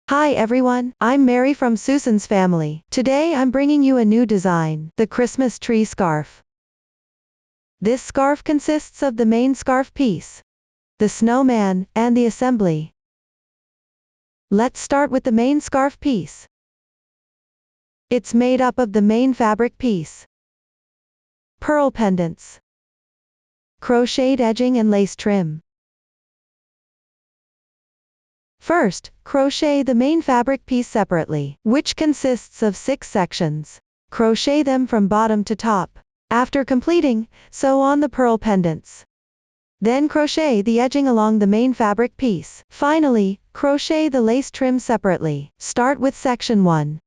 Hi everyone, I'm Mary from Susan's family. Today I'm bringing you a new design, the Christmas tree scarf. This scarf consists of the main scarf piece, the snowman, and the assembly. Let's start with the main scarf piece. It's made up of the main fabric piece, pearl pendants, crocheted edging and lace trim. First, crochet the main fabric piece separately, which consists of 6 sections. Crochet them from bottom to top. After completing, sew on the pearl pendants. Then crochet the edging along the main fabric piece. Finally, crochet the lace trim separately. Start with section 1.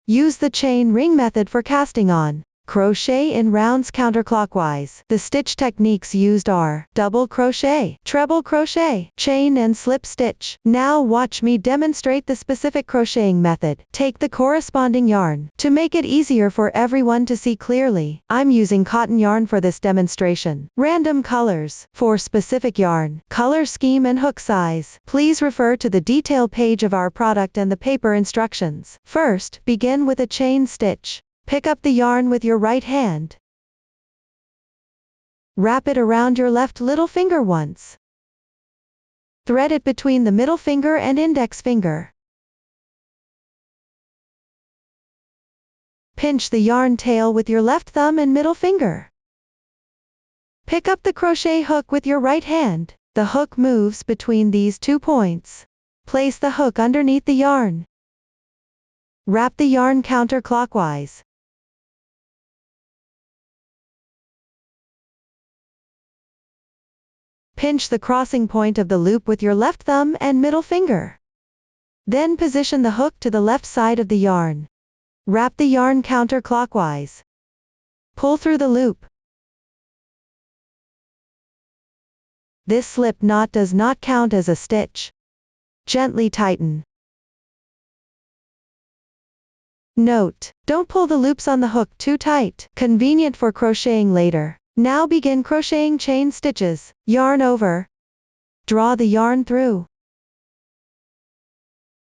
Use the chain ring method for casting on. Crochet in rounds counterclockwise. The stitch techniques used are double crochet, treble crochet, chain and slip stitch. Now watch me demonstrate the specific crocheting method. Take the corresponding yarn. To make it easier for everyone to see clearly, I'm using cotton yarn for this demonstration. Random colors. For specific yarn, color scheme and hook size, please refer to the detail page of our product and the paper instructions. First, begin with a chain stitch. Pick up the yarn with your right hand. Wrap it around your left little finger once. Thread it between the middle finger and index finger. Pinch the yarn tail with your left thumb and middle finger. Pick up the crochet hook with your right hand. The hook moves between these 2 points. Place the hook underneath the yarn. Wrap the yarn counterclockwise. Pinch the crossing point of the loop with your left thumb and middle finger. Then position the hook to the left side of the yarn. Wrap the yarn counterclockwise. Pull through the loop. This slip knot does not count as a stitch. Gently tighten. Note: don't pull the loops on the hook too tight. Convenient for crocheting later. Now begin crocheting chain stitches. Yarn over. Draw the yarn through.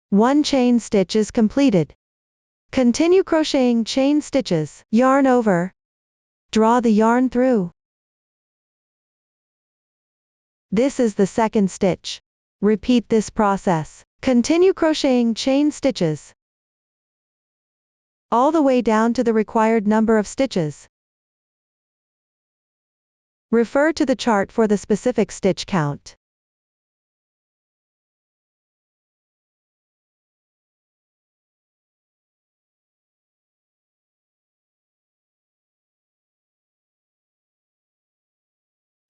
1 chain stitch is completed. Continue crocheting chain stitches. Yarn over. Draw the yarn through. This is the second stitch. Repeat this process. Continue crocheting chain stitches all the way down to the required number of stitches. Refer to the chart for the specific stitch count.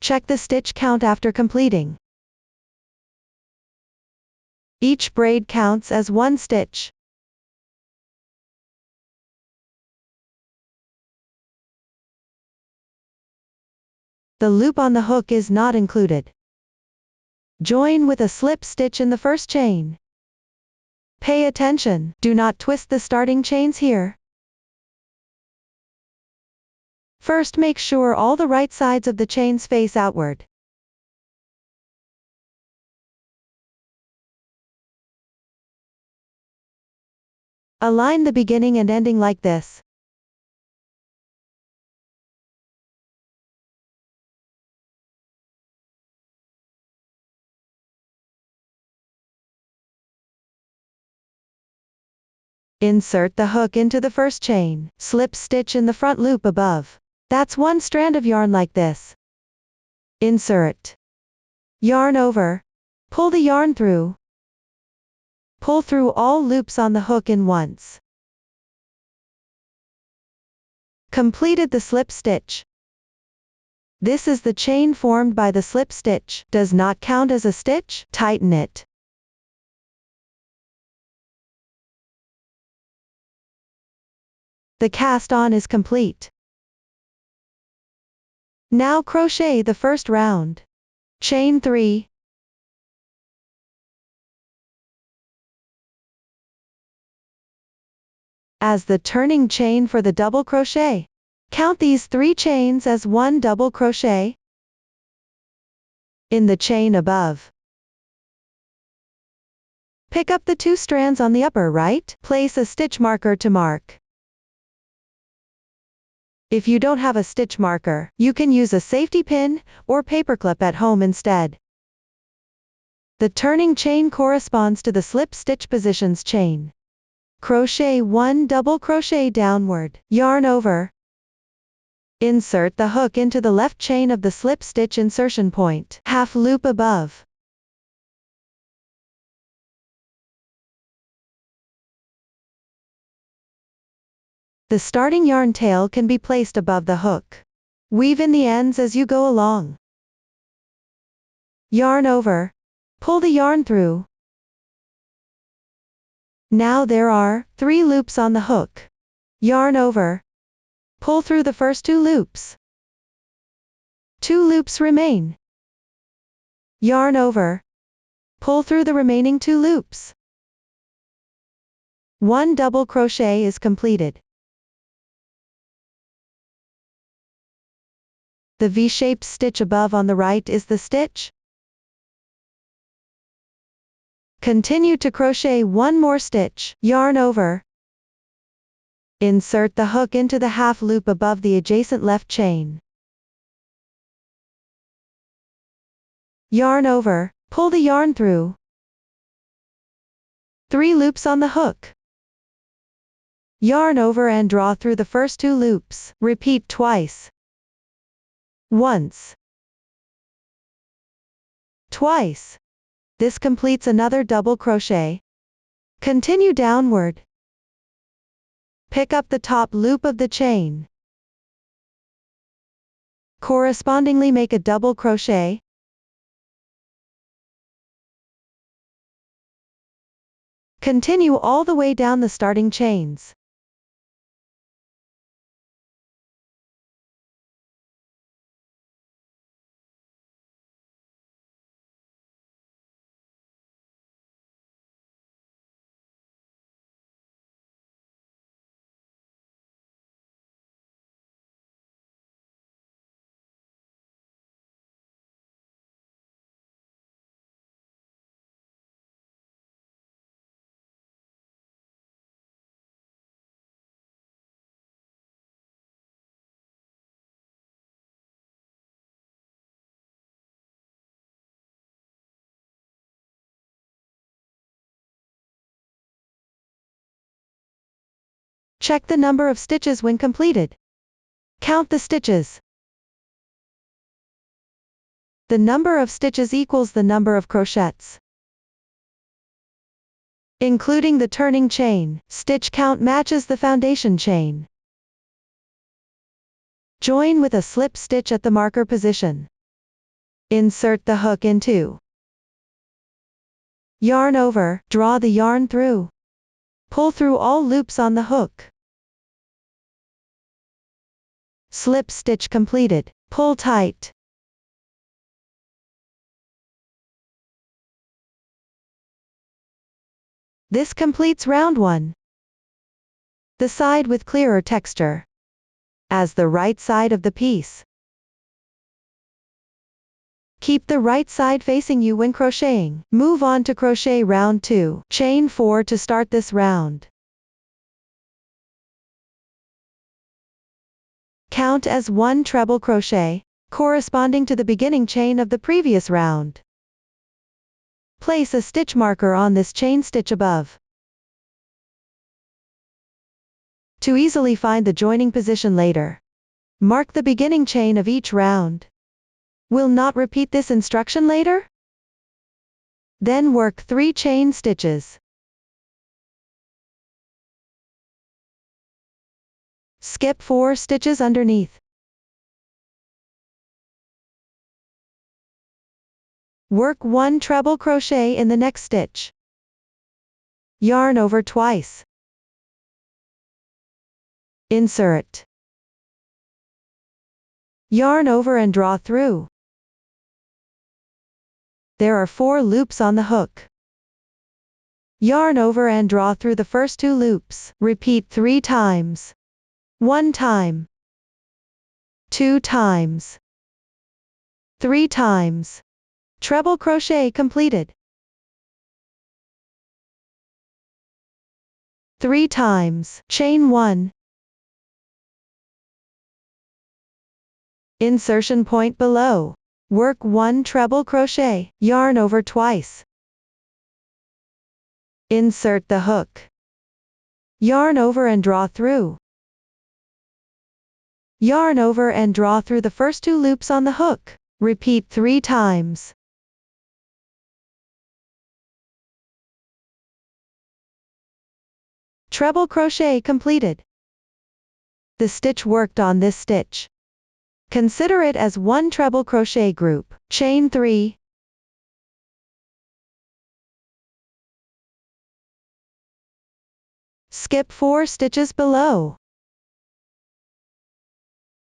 Check the stitch count after completing. Each braid counts as 1 stitch. The loop on the hook is not included. Join with a slip stitch in the first chain. Pay attention, do not twist the starting chains here. First, make sure all the right sides of the chains face outward. Align the beginning and ending like this. Insert the hook into the first chain. Slip stitch in the front loop above. That's 1 strand of yarn like this. Insert. Yarn over. Pull the yarn through. Pull through all loops on the hook in once. Completed the slip stitch. This is the chain formed by the slip stitch. Does not count as a stitch. Tighten it. The cast on is complete. Now crochet the first round. Chain 3. As the turning chain for the double crochet. Count these 3 chains as 1 double crochet in the chain above. Pick up the 2 strands on the upper right, place a stitch marker to mark. If you don't have a stitch marker, you can use a safety pin or paperclip at home instead. The turning chain corresponds to the slip stitch positions chain. Crochet 1 double crochet downward, yarn over. Insert the hook into the left chain of the slip stitch insertion point, half loop above. The starting yarn tail can be placed above the hook. Weave in the ends as you go along. Yarn over. Pull the yarn through. Now there are 3 loops on the hook. Yarn over. Pull through the first 2 loops. 2 loops remain. Yarn over. Pull through the remaining 2 loops. 1 double crochet is completed. The V-shaped stitch above on the right is the stitch. Continue to crochet 1 more stitch, yarn over. Insert the hook into the half loop above the adjacent left chain. Yarn over, pull the yarn through. 3 loops on the hook. Yarn over and draw through the first 2 loops. Repeat twice. Once. Twice. This completes another double crochet. Continue downward. Pick up the top loop of the chain. Correspondingly make a double crochet. Continue all the way down the starting chains. Check the number of stitches when completed. Count the stitches. The number of stitches equals the number of crochets. Including the turning chain, stitch count matches the foundation chain. Join with a slip stitch at the marker position. Insert the hook into. Yarn over, draw the yarn through. Pull through all loops on the hook. Slip stitch completed. Pull tight. This completes round 1. The side with clearer texture. As the right side of the piece. Keep the right side facing you when crocheting. Move on to crochet round 2. Chain 4 to start this round. Count as 1 treble crochet, corresponding to the beginning chain of the previous round. Place a stitch marker on this chain stitch above. To easily find the joining position later, mark the beginning chain of each round. Will not repeat this instruction later? Then work 3 chain stitches. Skip 4 stitches underneath. Work 1 treble crochet in the next stitch. Yarn over twice. Insert. Yarn over and draw through. There are 4 loops on the hook. Yarn over and draw through the first 2 loops. Repeat 3 times. 1 time. 2 times. 3 times. Treble crochet completed. 3 times. Chain 1. Insertion point below. Work 1 treble crochet. Yarn over twice. Insert the hook. Yarn over and draw through. Yarn over and draw through the first 2 loops on the hook. Repeat 3 times. Treble crochet completed. The stitch worked on this stitch. Consider it as 1 treble crochet group. Chain 3. Skip 4 stitches below.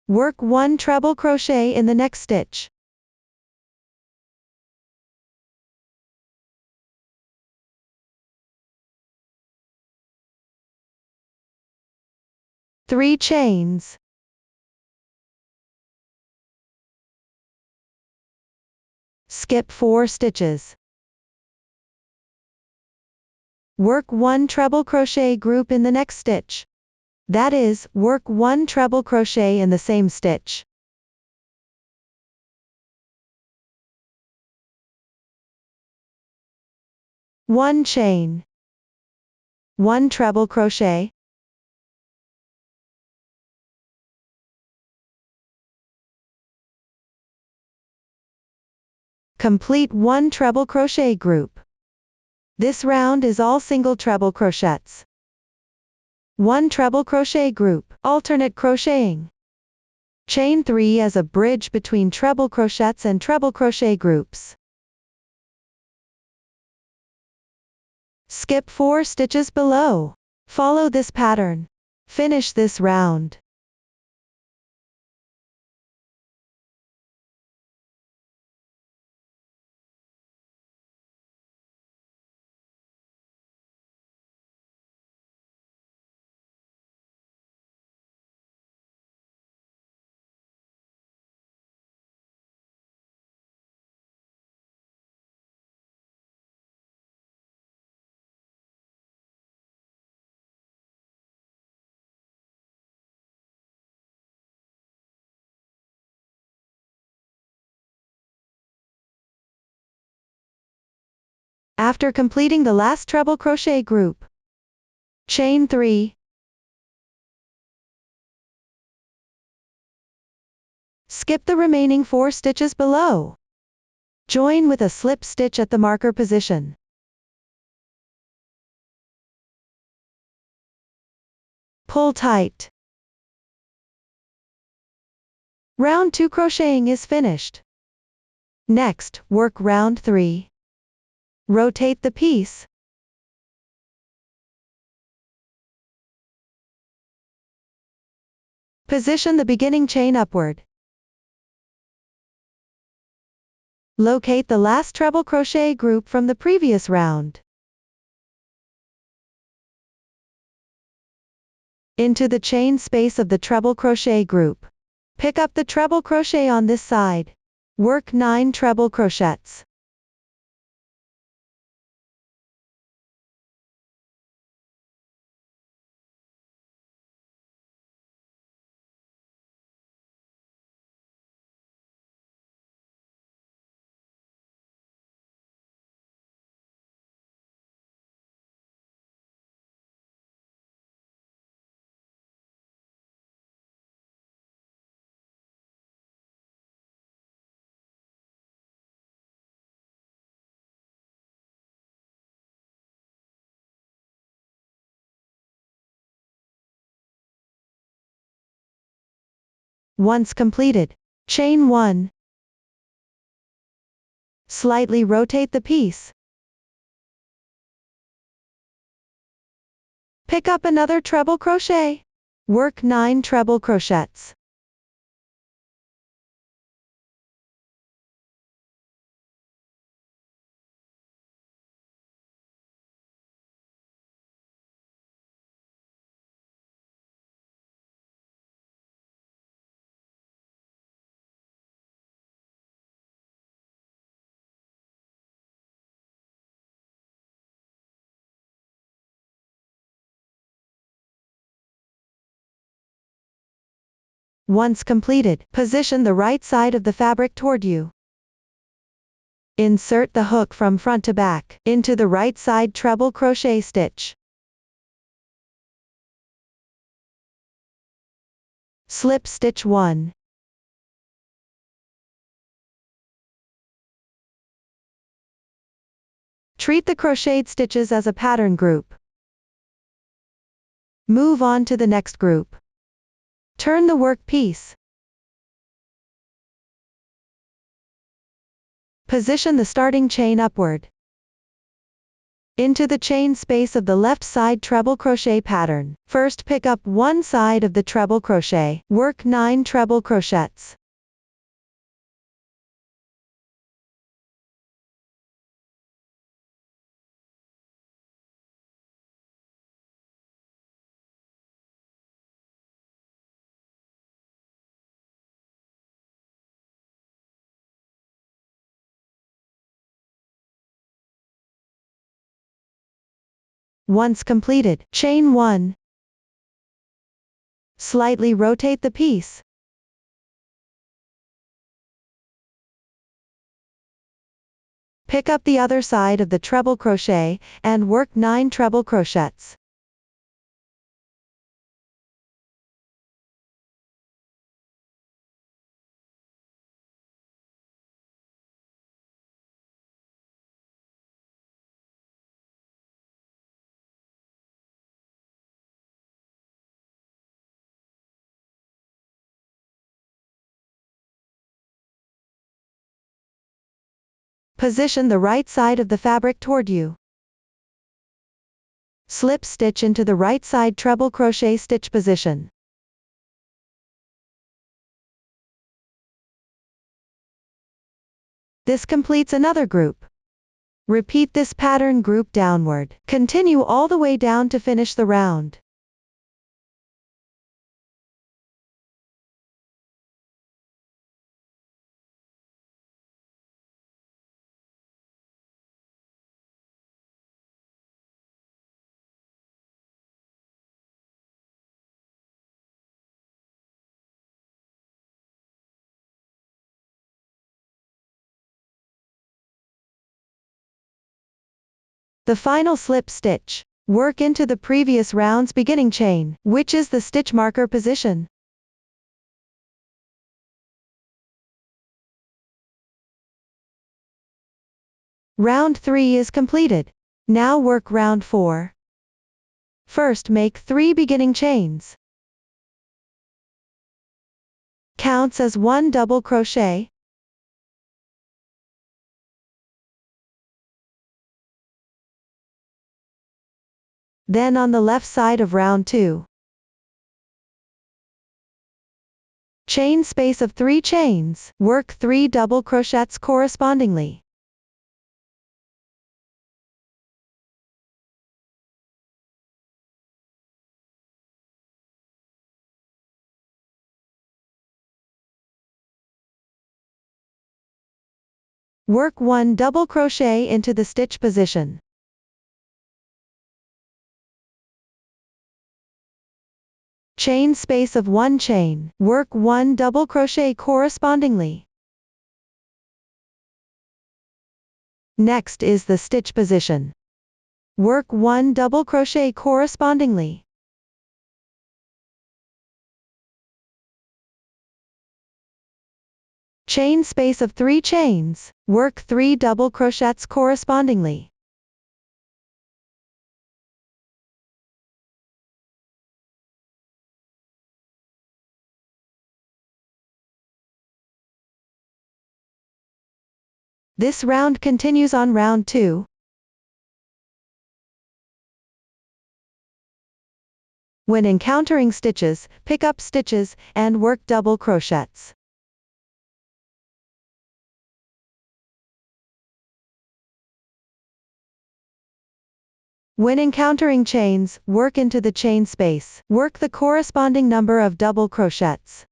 Work 1 treble crochet in the next stitch. Three chains. Skip 4 stitches. Work 1 treble crochet group in the next stitch. That is, work 1 treble crochet in the same stitch. One chain. 1 treble crochet. Complete 1 treble crochet group. This round is all single treble crochets. 1 treble crochet group, alternate crocheting. Chain 3 as a bridge between treble crochets and treble crochet groups. Skip 4 stitches below. Follow this pattern. Finish this round. After completing the last treble crochet group, chain 3. Skip the remaining 4 stitches below. Join with a slip stitch at the marker position. Pull tight. Round 2 crocheting is finished. Next, work round 3. Rotate the piece. Position the beginning chain upward. Locate the last treble crochet group from the previous round. Into the chain space of the treble crochet group. Pick up the treble crochet on this side. Work 9 treble crochets. Once completed, chain 1. Slightly rotate the piece. Pick up another treble crochet. Work 9 treble crochets. Once completed, position the right side of the fabric toward you. Insert the hook from front to back into the right side treble crochet stitch. Slip stitch 1. Treat the crocheted stitches as a pattern group. Move on to the next group. Turn the work piece. Position the starting chain upward into the chain space of the left side treble crochet pattern. First pick up one side of the treble crochet. Work 9 treble crochets. Once completed, chain 1. Slightly rotate the piece. Pick up the other side of the treble crochet, and work 9 treble crochets. Position the right side of the fabric toward you. Slip stitch into the right side treble crochet stitch position. This completes another group. Repeat this pattern group downward. Continue all the way down to finish the round. The final slip stitch. Work into the previous round's beginning chain, which is the stitch marker position. Round 3 is completed. Now work round 4. First make 3 beginning chains. Counts as 1 double crochet. Then on the left side of round 2, chain space of 3 chains, work 3 double crochets correspondingly. Work 1 double crochet into the stitch position. Chain space of 1 chain, work 1 double crochet correspondingly. Next is the stitch position. Work 1 double crochet correspondingly. Chain space of 3 chains, work 3 double crochets correspondingly. This round continues on round 2. When encountering stitches, pick up stitches, and work double crochets. When encountering chains, work into the chain space. Work the corresponding number of double crochets.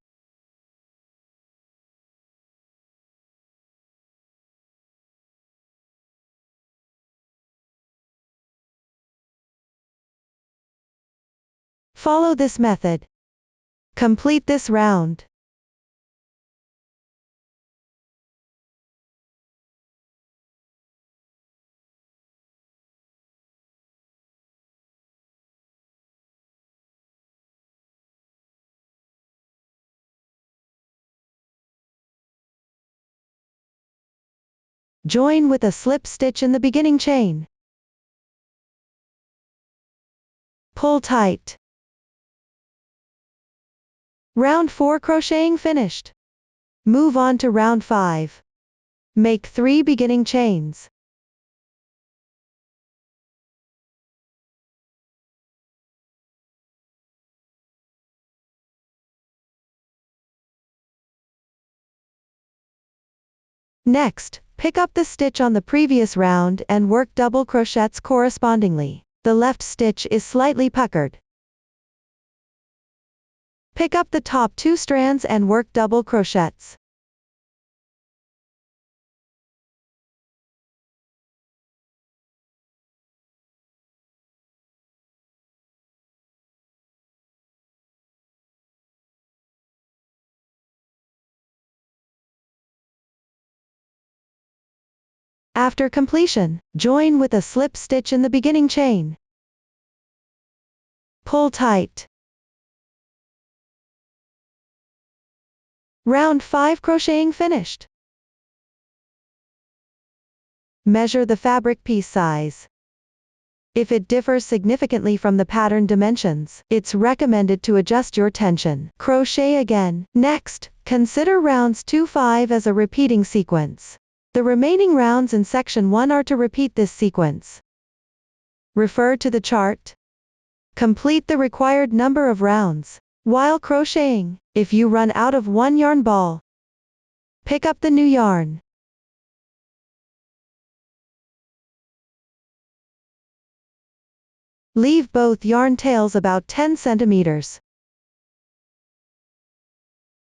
Follow this method. Complete this round. Join with a slip stitch in the beginning chain. Pull tight. Round 4 crocheting finished. Move on to round 5. Make 3 beginning chains. Next, pick up the stitch on the previous round and work double crochets correspondingly. The left stitch is slightly puckered. Pick up the top 2 strands and work double crochets. After completion, join with a slip stitch in the beginning chain. Pull tight. Round 5 crocheting finished. Measure the fabric piece size. If it differs significantly from the pattern dimensions, it's recommended to adjust your tension. Crochet again. Next, consider rounds 2-5 as a repeating sequence. The remaining rounds in section 1 are to repeat this sequence. Refer to the chart. Complete the required number of rounds. While crocheting, if you run out of one yarn ball, pick up the new yarn. Leave both yarn tails about 10 centimeters.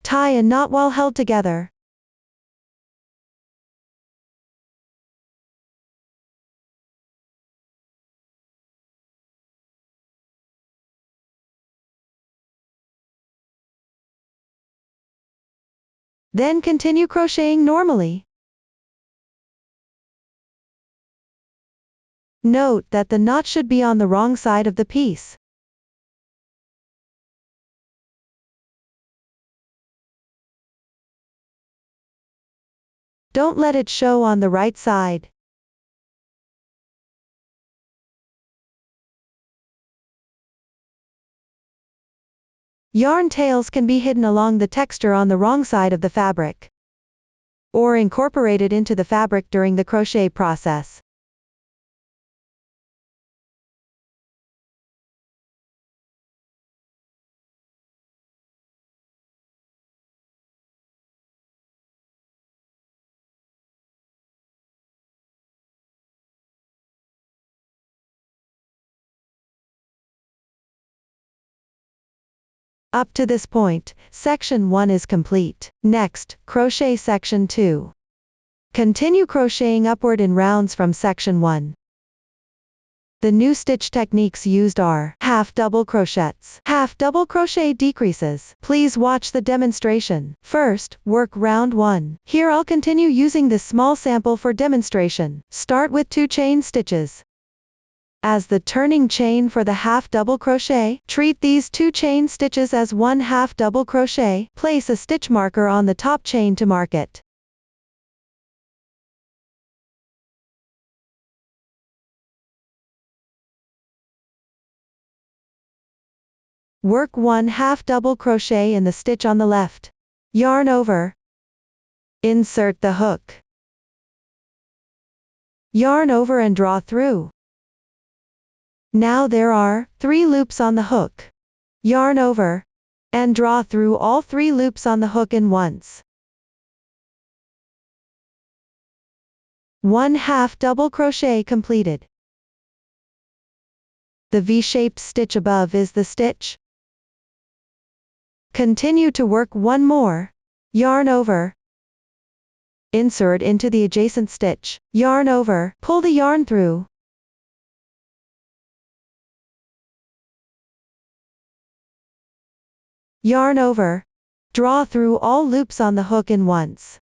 Tie a knot while held together. Then continue crocheting normally. Note that the knot should be on the wrong side of the piece. Don't let it show on the right side. Yarn tails can be hidden along the texture on the wrong side of the fabric, or incorporated into the fabric during the crochet process. Up to this point, section 1 is complete. Next, crochet section 2. Continue crocheting upward in rounds from section 1. The new stitch techniques used are half double crochets, half double crochet decreases. Please watch the demonstration. First, work round 1. Here I'll continue using this small sample for demonstration. Start with 2 chain stitches. As the turning chain for the half double crochet, treat these 2 chain stitches as 1 half double crochet. Place a stitch marker on the top chain to mark it. Work 1 half double crochet in the stitch on the left. Yarn over. Insert the hook. Yarn over and draw through. Now there are 3 loops on the hook. Yarn over, and draw through all 3 loops on the hook in once. 1 half double crochet completed. The V-shaped stitch above is the stitch. Continue to work 1 more. Yarn over. Insert into the adjacent stitch. Yarn over, pull the yarn through. Yarn over. Draw through all loops on the hook in once.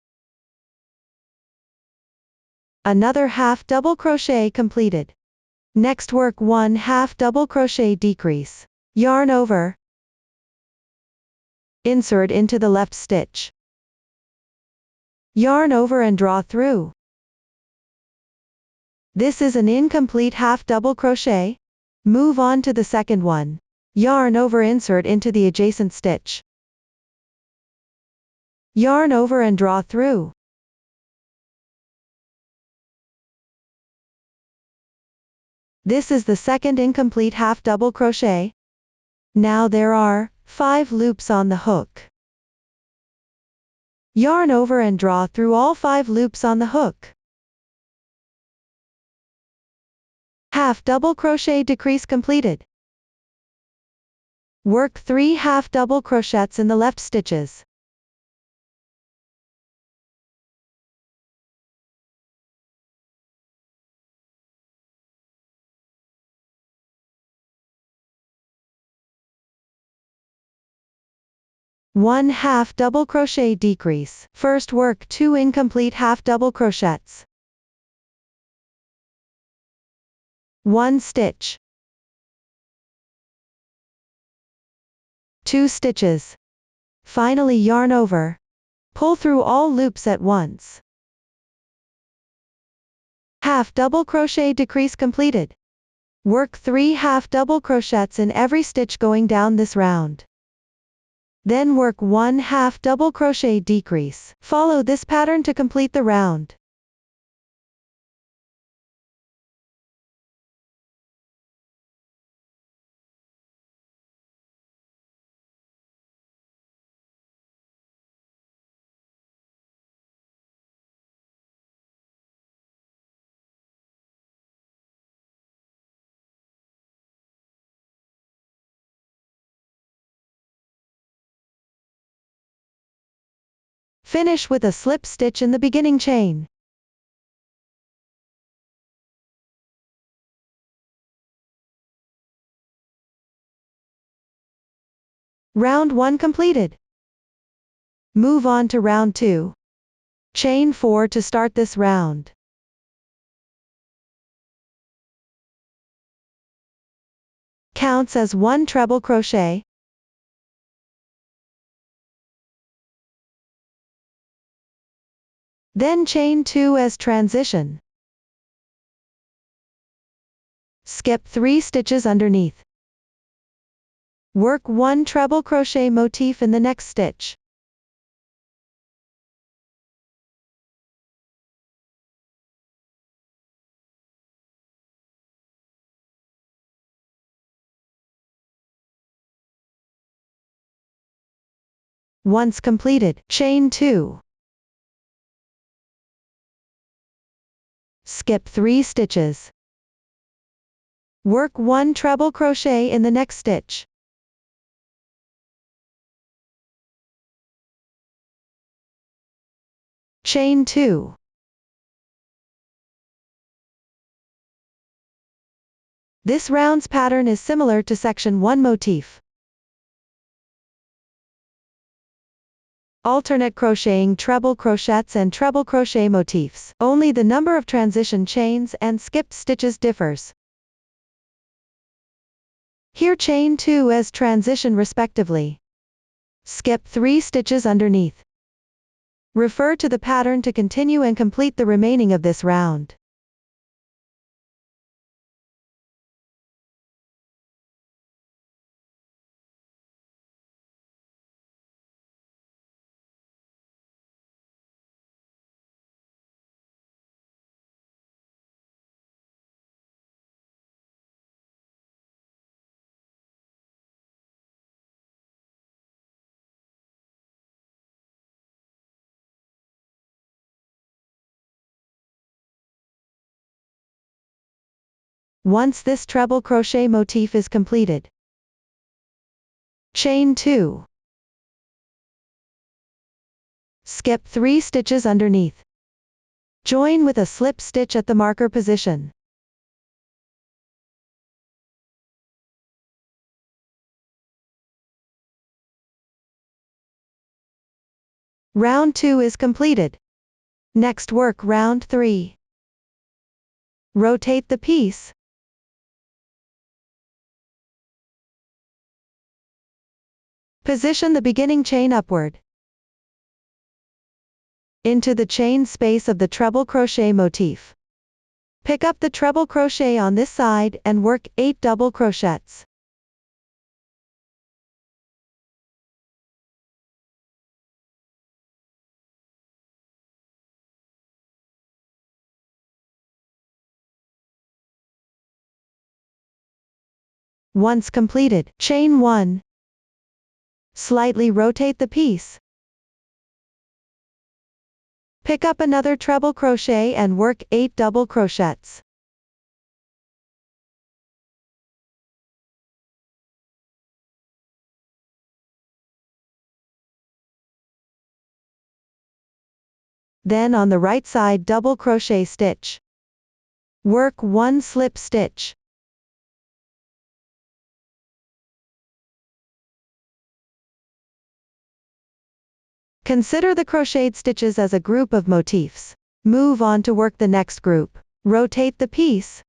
Another half double crochet completed. Next work 1 half double crochet decrease. Yarn over. Insert into the left stitch. Yarn over and draw through. This is an incomplete half double crochet. Move on to the second one. Yarn over, insert into the adjacent stitch. Yarn over and draw through. This is the second incomplete half double crochet. Now there are 5 loops on the hook. Yarn over and draw through all 5 loops on the hook. Half double crochet decrease completed. Work 3 half double crochets in the left stitches. One half double crochet decrease. First work 2 incomplete half double crochets. 1 stitch. 2 stitches. Finally yarn over. Pull through all loops at once. Half double crochet decrease completed. Work 3 half double crochets in every stitch going down this round. Then work 1 half double crochet decrease. Follow this pattern to complete the round. Finish with a slip stitch in the beginning chain. Round 1 completed. Move on to round 2. Chain 4 to start this round. Counts as 1 treble crochet. Then chain 2 as transition. Skip 3 stitches underneath. Work 1 treble crochet motif in the next stitch. Once completed, chain 2. Skip 3 stitches. Work 1 treble crochet in the next stitch. Chain 2. This round's pattern is similar to section 1 motif. Alternate crocheting treble crochets and treble crochet motifs. Only the number of transition chains and skipped stitches differs. Here chain 2 as transition respectively. Skip 3 stitches underneath. Refer to the pattern to continue and complete the remaining of this round. Once this treble crochet motif is completed, chain 2. Skip 3 stitches underneath. Join with a slip stitch at the marker position. Round 2 is completed. Next work round 3. Rotate the piece. Position the beginning chain upward into the chain space of the treble crochet motif. Pick up the treble crochet on this side and work 8 double crochets. Once completed, chain 1. Slightly rotate the piece. Pick up another treble crochet and work 8 double crochets. Then on the right side double crochet stitch. Work 1 slip stitch. Consider the crocheted stitches as a group of motifs. Move on to work the next group. Rotate the piece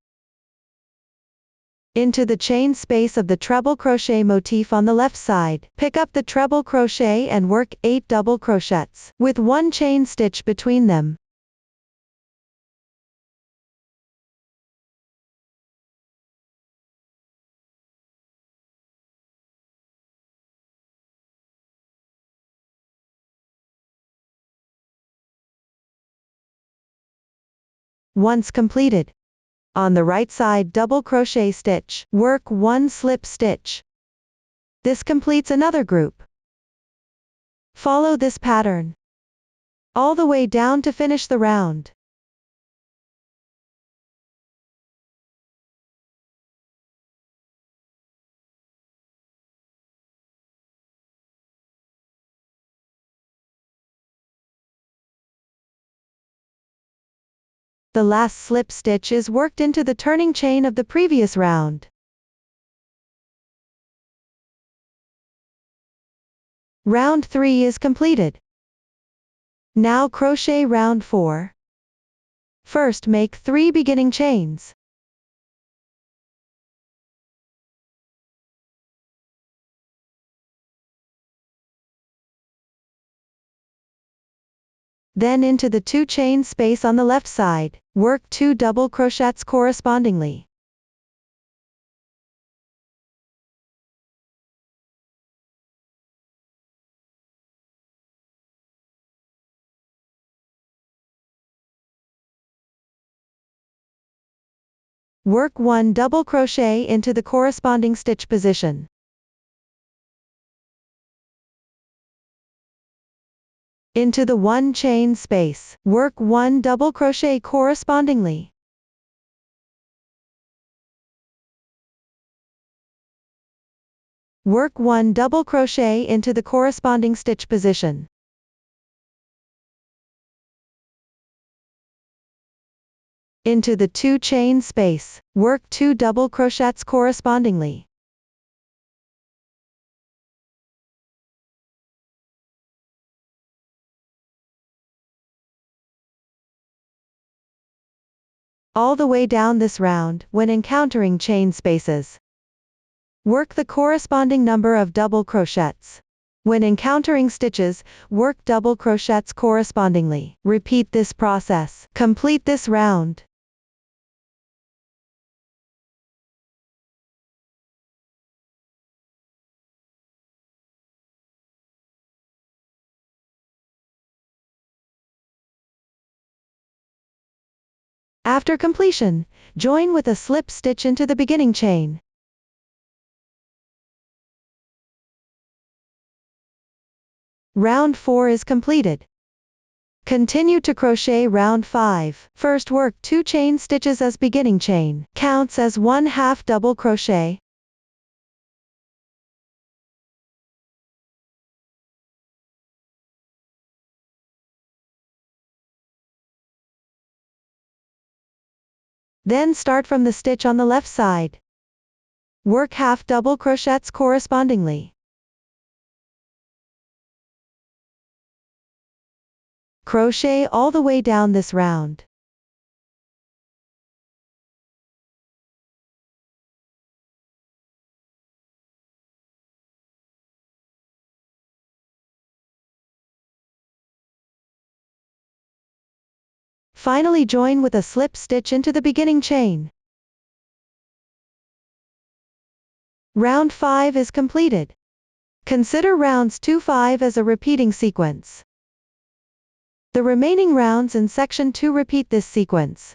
into the chain space of the treble crochet motif on the left side. Pick up the treble crochet and work 8 double crochets, with 1 chain stitch between them. Once completed, on the right side double crochet stitch, work 1 slip stitch. This completes another group. Follow this pattern all the way down to finish the round. The last slip stitch is worked into the turning chain of the previous round. Round 3 is completed. Now crochet round 4. First make 3 beginning chains. Then into the 2 chain space on the left side, work 2 double crochets correspondingly. Work 1 double crochet into the corresponding stitch position. Into the 1 chain space, work 1 double crochet correspondingly. Work 1 double crochet into the corresponding stitch position. Into the 2 chain space, work 2 double crochets correspondingly. All the way down this round, when encountering chain spaces, work the corresponding number of double crochets. When encountering stitches, work double crochets correspondingly. Repeat this process. Complete this round. After completion, join with a slip stitch into the beginning chain. Round 4 is completed. Continue to crochet round 5. First work 2 chain stitches as beginning chain. Counts as 1/2 double crochet. Then start from the stitch on the left side. Work half double crochets correspondingly. Crochet all the way down this round. Finally join with a slip stitch into the beginning chain. Round 5 is completed. Consider rounds 2-5 as a repeating sequence. The remaining rounds in section 2 repeat this sequence.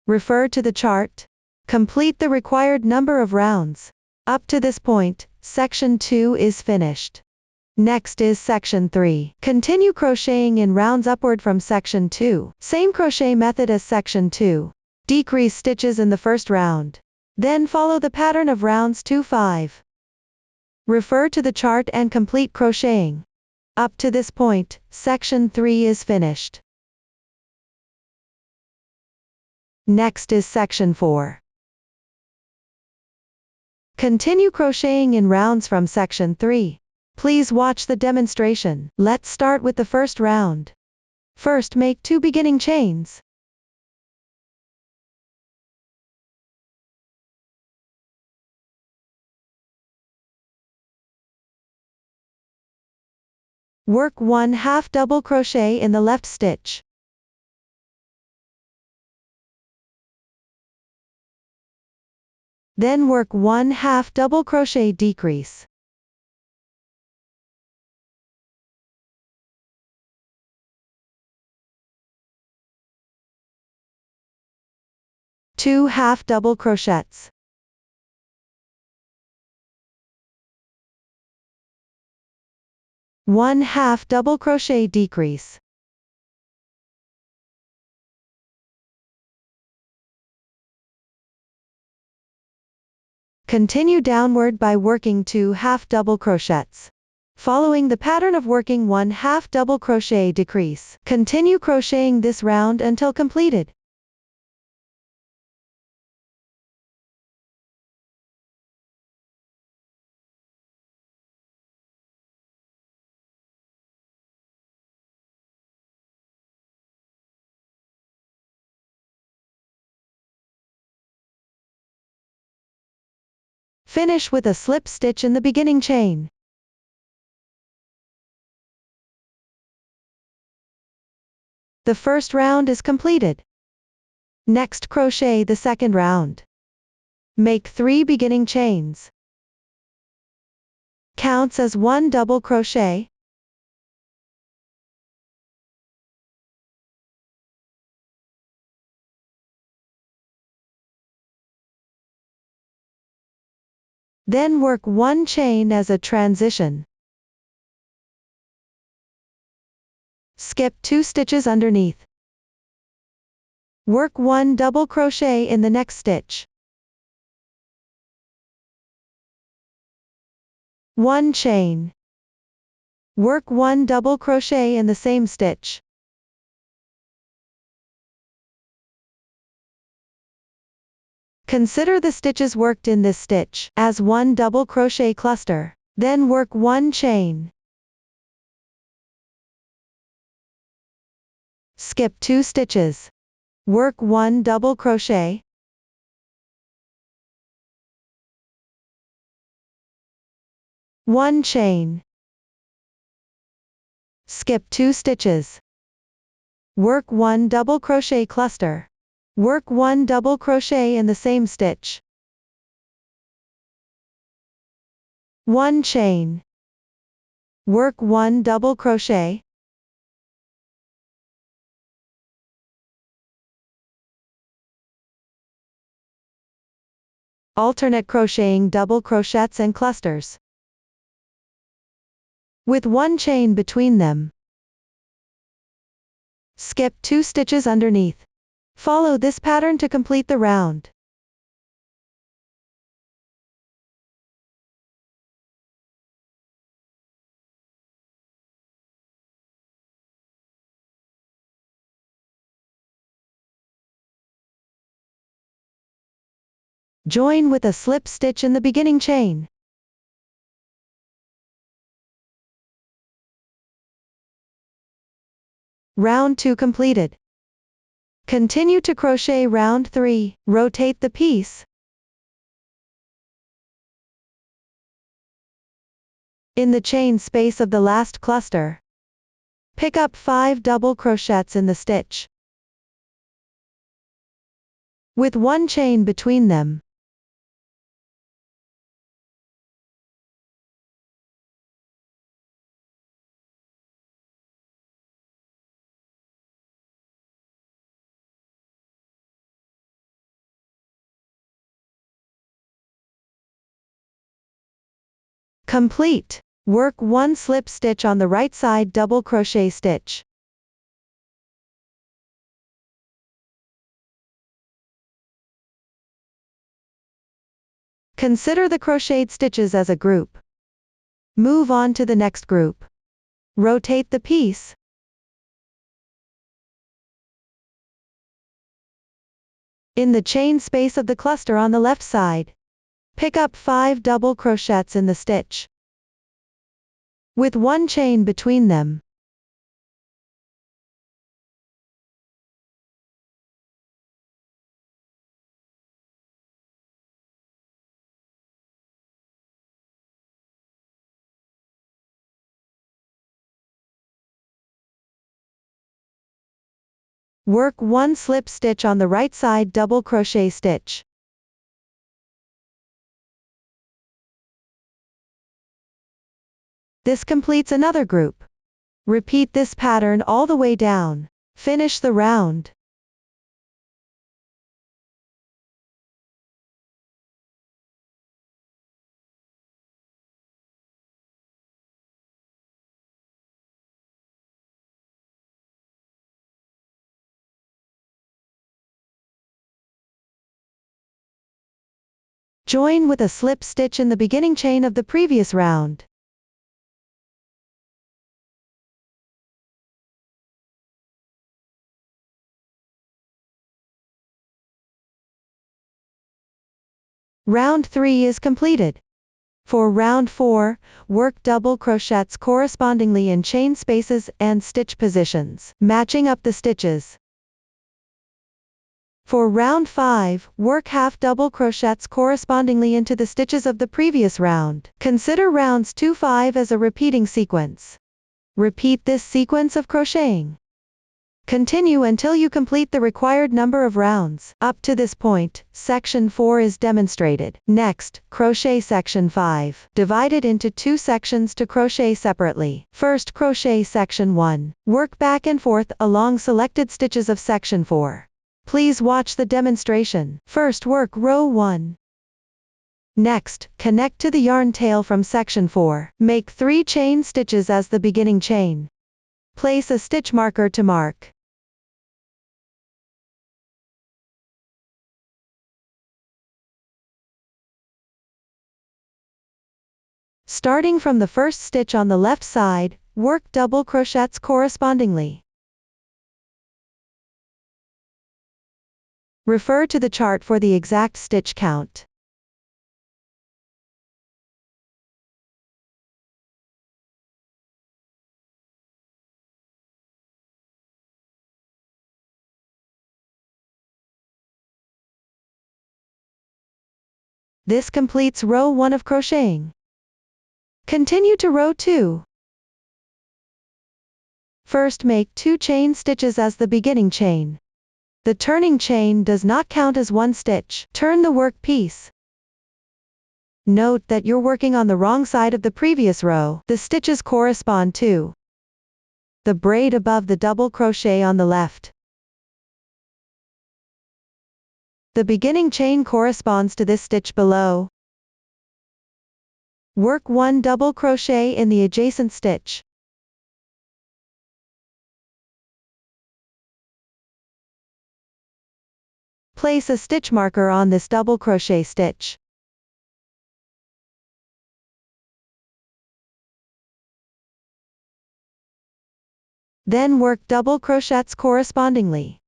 Refer to the chart. Complete the required number of rounds. Up to this point, section 2 is finished. Next is section 3. Continue crocheting in rounds upward from section 2. Same crochet method as section 2. Decrease stitches in the first round. Then follow the pattern of rounds 2-5. Refer to the chart and complete crocheting. Up to this point, section 3 is finished. Next is section 4. Continue crocheting in rounds from section 3. Please watch the demonstration. Let's start with the first round. First, make 2 beginning chains. Work 1/2 double crochet in the left stitch. Then work 1/2 double crochet decrease. Two half double crochets. One half double crochet decrease. Continue downward by working 2 half double crochets. Following the pattern of working 1/2 double crochet decrease. Continue crocheting this round until completed. Finish with a slip stitch in the beginning chain. The first round is completed. Next, crochet the second round. Make 3 beginning chains. Counts as 1 double crochet. Then work 1 chain as a transition. Skip 2 stitches underneath. Work 1 double crochet in the next stitch. 1 chain. Work 1 double crochet in the same stitch. Consider the stitches worked in this stitch as 1 double crochet cluster. Then work 1 chain. Skip 2 stitches. Work 1 double crochet. One chain. Skip 2 stitches. Work 1 double crochet cluster. Work 1 double crochet in the same stitch. 1 chain. Work 1 double crochet. Alternate crocheting double crochets and clusters, with 1 chain between them. Skip 2 stitches underneath. Follow this pattern to complete the round. Join with a slip stitch in the beginning chain. Round 2 completed. Continue to crochet round 3. Rotate the piece. In the chain space of the last cluster, pick up 5 double crochets in the stitch. with 1 chain between them. Complete. Work 1 slip stitch on the right side double crochet stitch. Consider the crocheted stitches as a group. Move on to the next group. Rotate the piece. In the chain space of the cluster on the left side, pick up 5 double crochets in the stitch, with 1 chain between them. Work 1 slip stitch on the right side double crochet stitch. This completes another group. Repeat this pattern all the way down. Finish the round. Join with a slip stitch in the beginning chain of the previous round. Round 3 is completed. For round 4, work double crochets correspondingly in chain spaces and stitch positions, matching up the stitches. For round 5, work half double crochets correspondingly into the stitches of the previous round. Consider rounds 2-5 as a repeating sequence. Repeat this sequence of crocheting. Continue until you complete the required number of rounds. Up to this point, section 4 is demonstrated. Next, crochet section 5. Divide it into 2 sections to crochet separately. First, crochet section 1. Work back and forth along selected stitches of section 4. Please watch the demonstration. First, work row 1. Next, connect to the yarn tail from section 4. Make 3 chain stitches as the beginning chain. Place a stitch marker to mark. Starting from the first stitch on the left side, work double crochets correspondingly. Refer to the chart for the exact stitch count. This completes row 1 of crocheting. Continue to row 2. First, make 2 chain stitches as the beginning chain. The turning chain does not count as 1 stitch. Turn the work piece. Note that you're working on the wrong side of the previous row. The stitches correspond to the braid above the double crochet on the left. The beginning chain corresponds to this stitch below. Work 1 double crochet in the adjacent stitch. Place a stitch marker on this double crochet stitch. Then work double crochets correspondingly.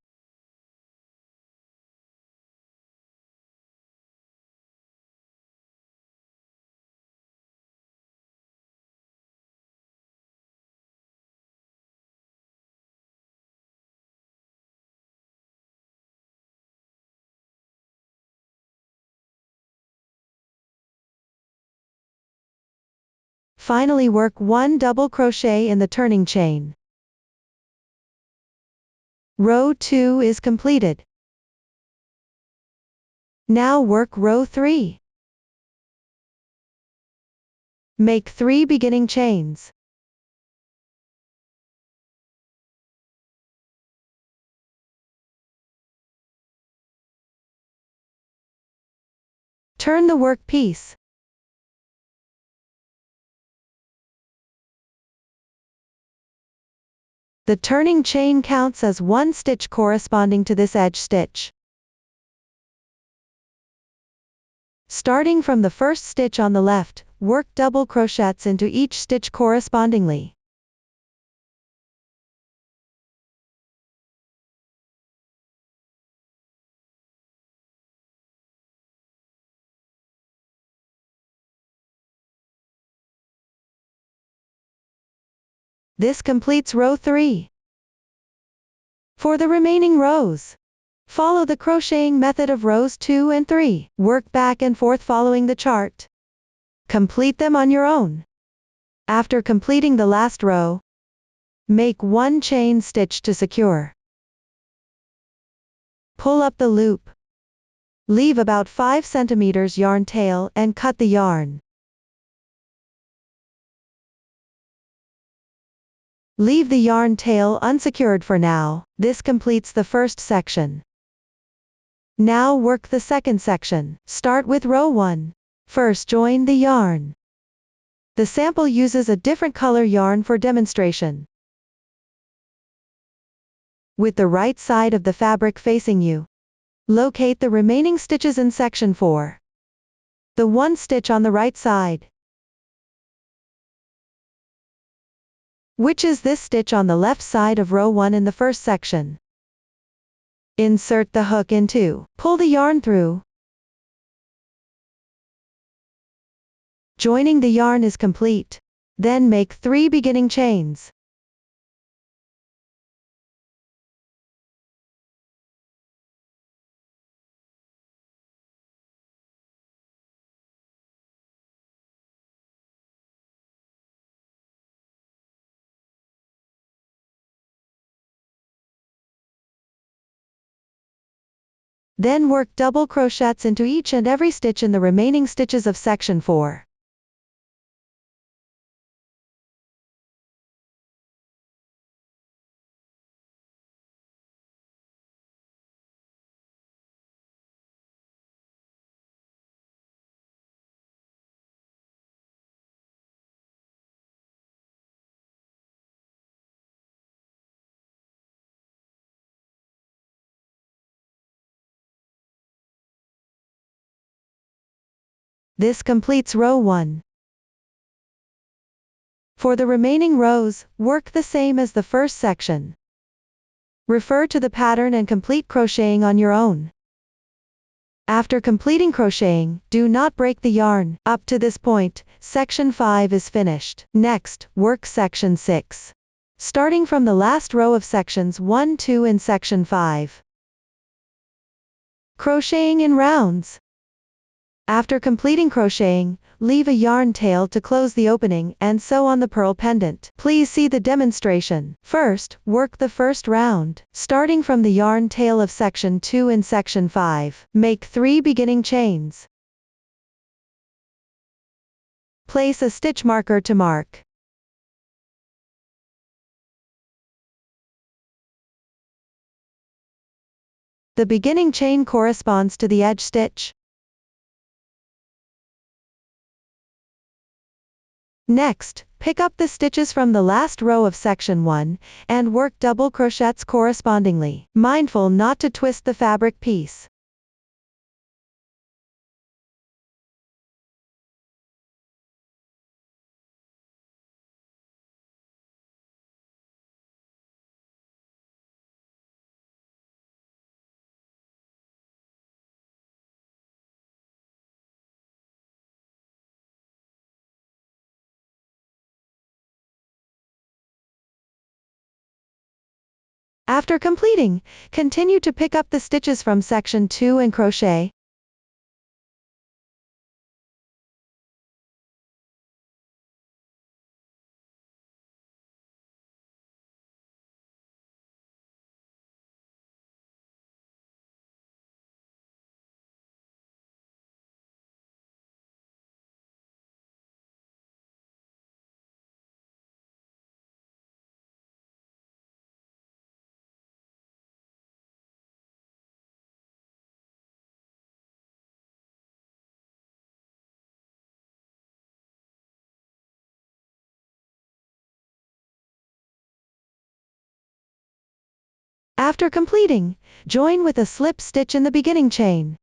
Finally, work 1 double crochet in the turning chain. Row 2 is completed. Now work row 3. Make 3 beginning chains. Turn the work piece. The turning chain counts as 1 stitch corresponding to this edge stitch. Starting from the first stitch on the left, work double crochets into each stitch correspondingly. This completes row 3. For the remaining rows, follow the crocheting method of rows 2 and 3. Work back and forth following the chart. Complete them on your own. After completing the last row, make 1 chain stitch to secure. Pull up the loop. Leave about 5 cm yarn tail and cut the yarn. Leave the yarn tail unsecured for now. This completes the first section. Now work the second section. Start with row 1. First join the yarn. The sample uses a different color yarn for demonstration. With the right side of the fabric facing you, locate the remaining stitches in section 4. The 1 stitch on the right side, which is this stitch on the left side of row 1 in the first section. Insert the hook into, pull the yarn through. Joining the yarn is complete. Then make 3 beginning chains. Then work double crochets into each and every stitch in the remaining stitches of section 4. This completes row 1. For the remaining rows, work the same as the first section. Refer to the pattern and complete crocheting on your own. After completing crocheting, do not break the yarn. Up to this point, section 5 is finished. Next, work section 6. Starting from the last row of sections 1, 2 in section 5. Crocheting in rounds. After completing crocheting, leave a yarn tail to close the opening and sew on the pearl pendant. Please see the demonstration. First, work the first round. Starting from the yarn tail of section 2 in section 5, make 3 beginning chains. Place a stitch marker to mark. The beginning chain corresponds to the edge stitch. Next, pick up the stitches from the last row of section 1, and work double crochets correspondingly, mindful not to twist the fabric piece. After completing, continue to pick up the stitches from section 2 and crochet. After completing, join with a slip stitch in the beginning chain.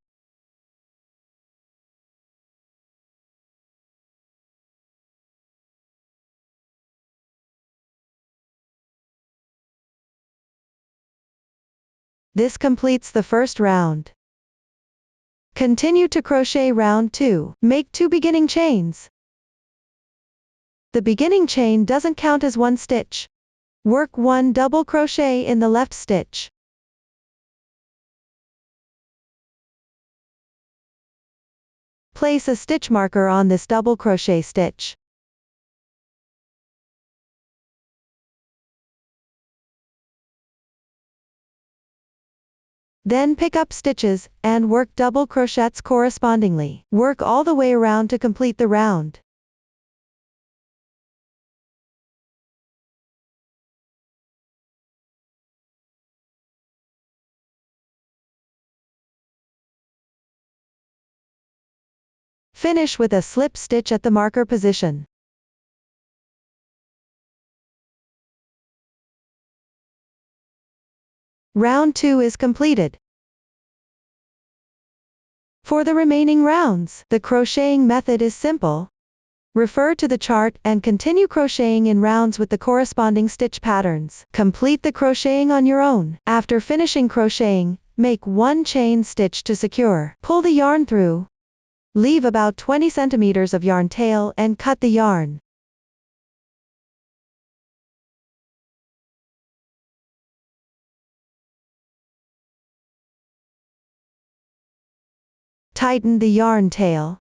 This completes the first round. Continue to crochet round 2. Make 2 beginning chains. The beginning chain doesn't count as one stitch. Work 1 double crochet in the left stitch. Place a stitch marker on this double crochet stitch. Then pick up stitches, and work double crochets correspondingly. Work all the way around to complete the round. Finish with a slip stitch at the marker position. Round 2 is completed. For the remaining rounds, the crocheting method is simple. Refer to the chart and continue crocheting in rounds with the corresponding stitch patterns. Complete the crocheting on your own. After finishing crocheting, make 1 chain stitch to secure. Pull the yarn through. Leave about 20 centimeters of yarn tail and cut the yarn. Tighten the yarn tail.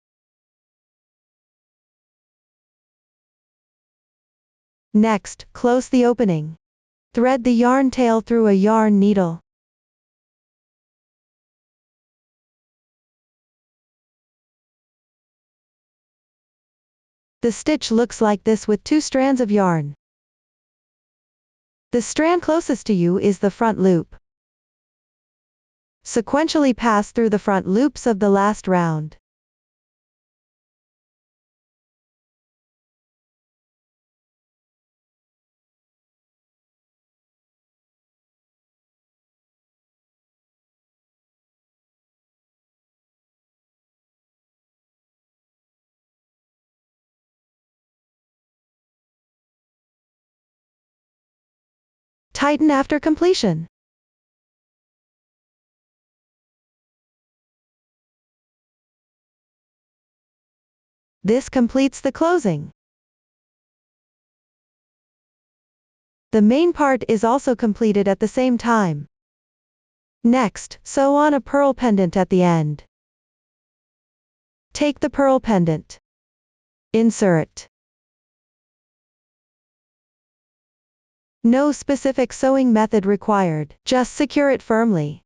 Next, close the opening. Thread the yarn tail through a yarn needle. The stitch looks like this with 2 strands of yarn. The strand closest to you is the front loop. Sequentially pass through the front loops of the last round. Tighten after completion. This completes the closing. The main part is also completed at the same time. Next, sew on a pearl pendant at the end. Take the pearl pendant. Insert. No specific sewing method required, just secure it firmly.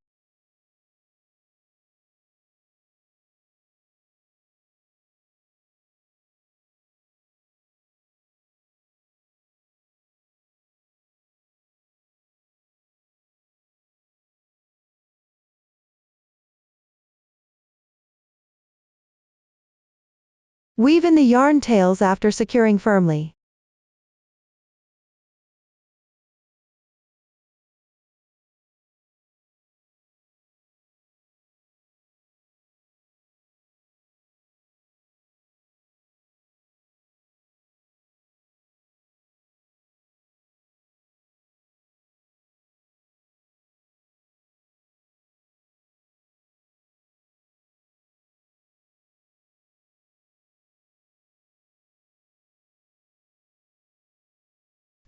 Weave in the yarn tails after securing firmly.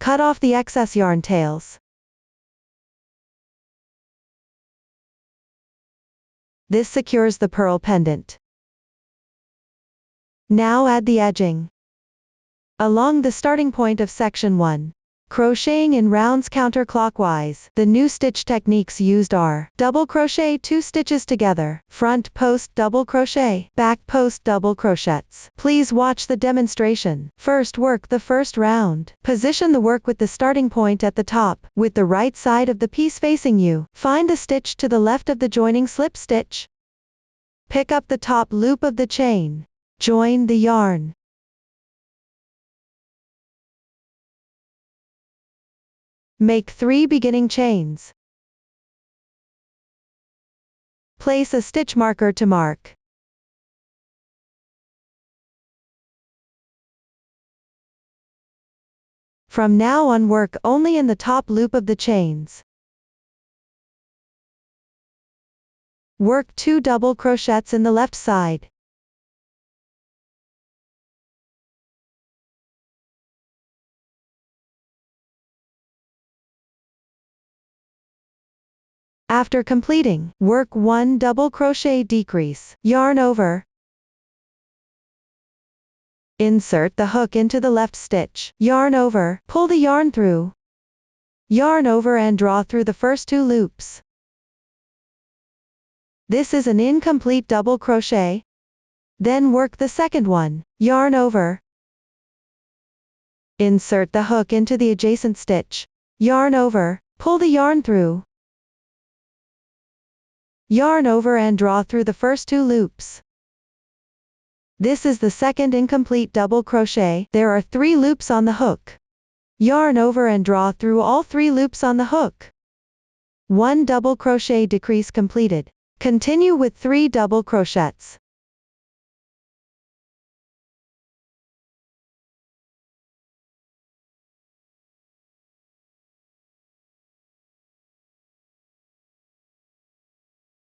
Cut off the excess yarn tails. This secures the pearl pendant. Now add the edging. Along the starting point of section 1. Crocheting in rounds counterclockwise. The new stitch techniques used are double crochet 2 stitches together, front post double crochet, back post double crochets. Please watch the demonstration. First, work the first round. Position the work with the starting point at the top, with the right side of the piece facing you. Find the stitch to the left of the joining slip stitch. Pick up the top loop of the chain. Join the yarn. Make 3 beginning chains. Place a stitch marker to mark. From now on, work only in the top loop of the chains. Work 2 double crochets in the left side. After completing, work 1 double crochet decrease, yarn over. Insert the hook into the left stitch, yarn over, pull the yarn through, yarn over and draw through the first 2 loops. This is an incomplete double crochet. Then work the second one, yarn over. Insert the hook into the adjacent stitch, yarn over, pull the yarn through, yarn over and draw through the first 2 loops. This is the second incomplete double crochet. There are 3 loops on the hook. Yarn over and draw through all 3 loops on the hook. 1 double crochet decrease completed. Continue with 3 double crochets.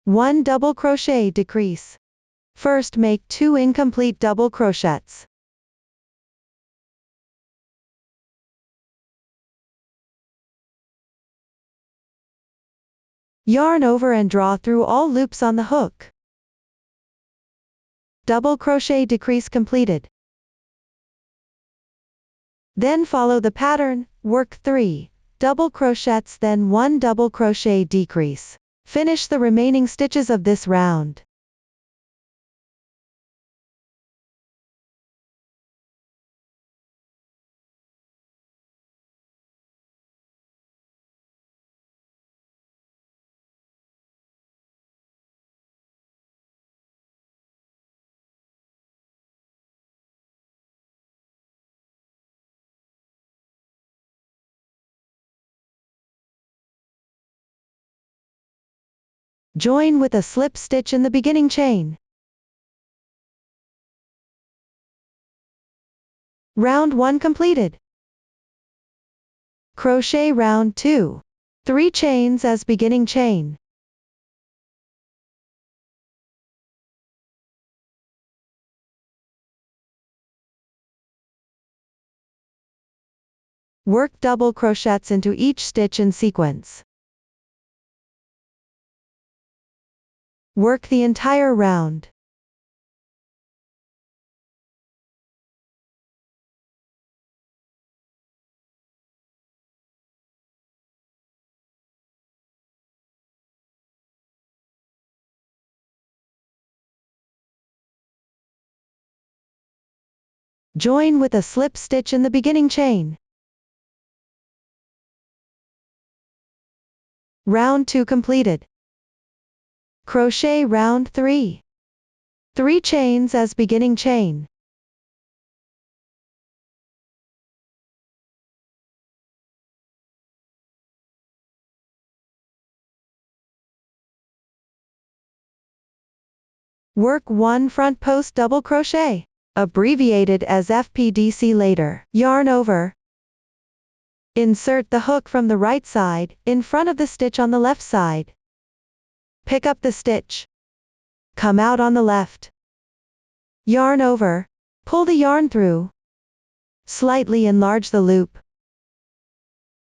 One double crochet decrease. First make 2 incomplete double crochets. Yarn over and draw through all loops on the hook. Double crochet decrease completed. Then follow the pattern, work 3 double crochets, then 1 double crochet decrease. Finish the remaining stitches of this round. Join with a slip stitch in the beginning chain. Round 1 completed. Crochet round 2. 3 chains as beginning chain. Work double crochets into each stitch in sequence. Work the entire round. Join with a slip stitch in the beginning chain. Round 2 completed. Crochet round 3. 3 chains as beginning chain. Work 1 front post double crochet, abbreviated as FPDC later. Yarn over. Insert the hook from the right side, in front of the stitch on the left side. Pick up the stitch. Come out on the left. Yarn over. Pull the yarn through. Slightly enlarge the loop.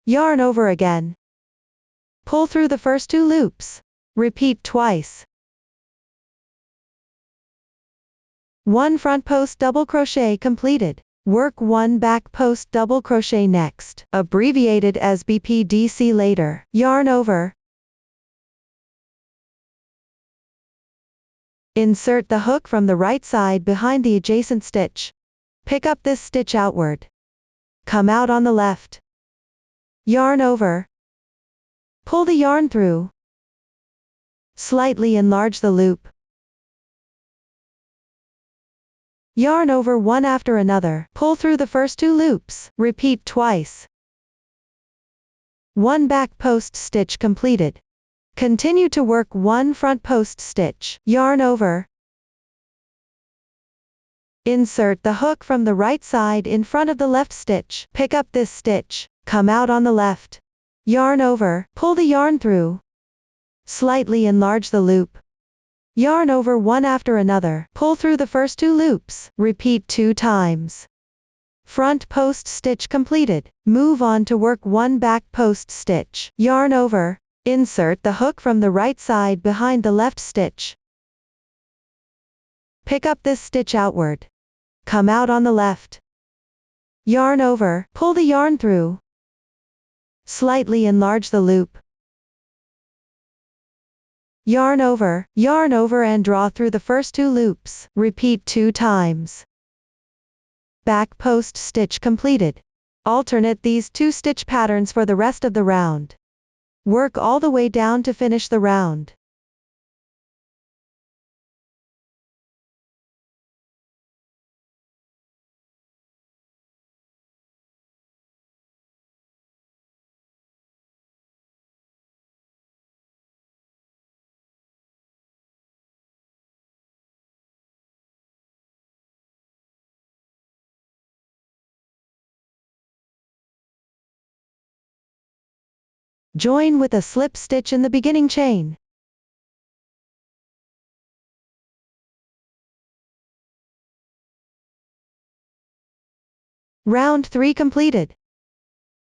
Yarn over again. Pull through the first 2 loops. Repeat twice. 1 front post double crochet completed. Work 1 back post double crochet next, abbreviated as BPDC later. Yarn over. Insert the hook from the right side behind the adjacent stitch. Pick up this stitch outward. Come out on the left. Yarn over. Pull the yarn through. Slightly enlarge the loop. Yarn over one after another. Pull through the first 2 loops. Repeat twice. 1 back post stitch completed. Continue to work one front post stitch. Yarn over. Insert the hook from the right side in front of the left stitch. Pick up this stitch. Come out on the left. Yarn over. Pull the yarn through. Slightly enlarge the loop. Yarn over one after another. Pull through the first 2 loops. Repeat 2 times. Front post stitch completed. Move on to work one back post stitch. Yarn over. Insert the hook from the right side behind the left stitch. Pick up this stitch outward. Come out on the left. Yarn over. Pull the yarn through. Slightly enlarge the loop. Yarn over and draw through the first 2 loops. Repeat 2 times. Back post stitch completed. Alternate these 2 stitch patterns for the rest of the round. Work all the way down to finish the round. Join with a slip stitch in the beginning chain. Round 3 completed.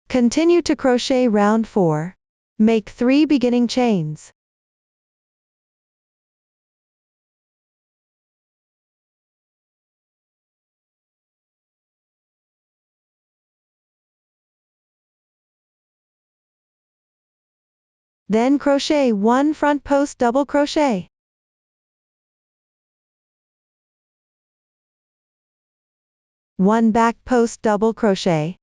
Continue to crochet round 4. Make 3 beginning chains. Then crochet 1 front post double crochet. One back post double crochet.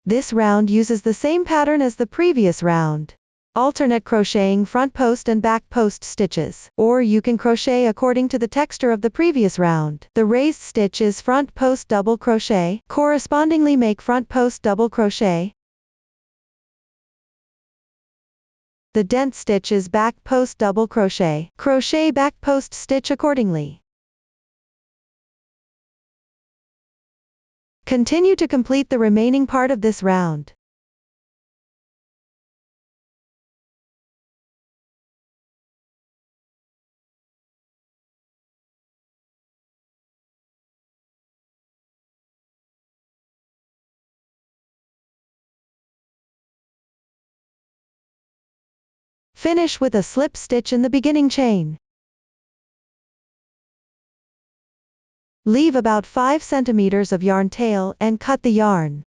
This round uses the same pattern as the previous round. Alternate crocheting front post and back post stitches, or you can crochet according to the texture of the previous round. The raised stitch is front post double crochet, correspondingly make front post double crochet. The dent stitch is back post double crochet, crochet back post stitch accordingly. Continue to complete the remaining part of this round. Finish with a slip stitch in the beginning chain. Leave about 5 centimeters of yarn tail and cut the yarn.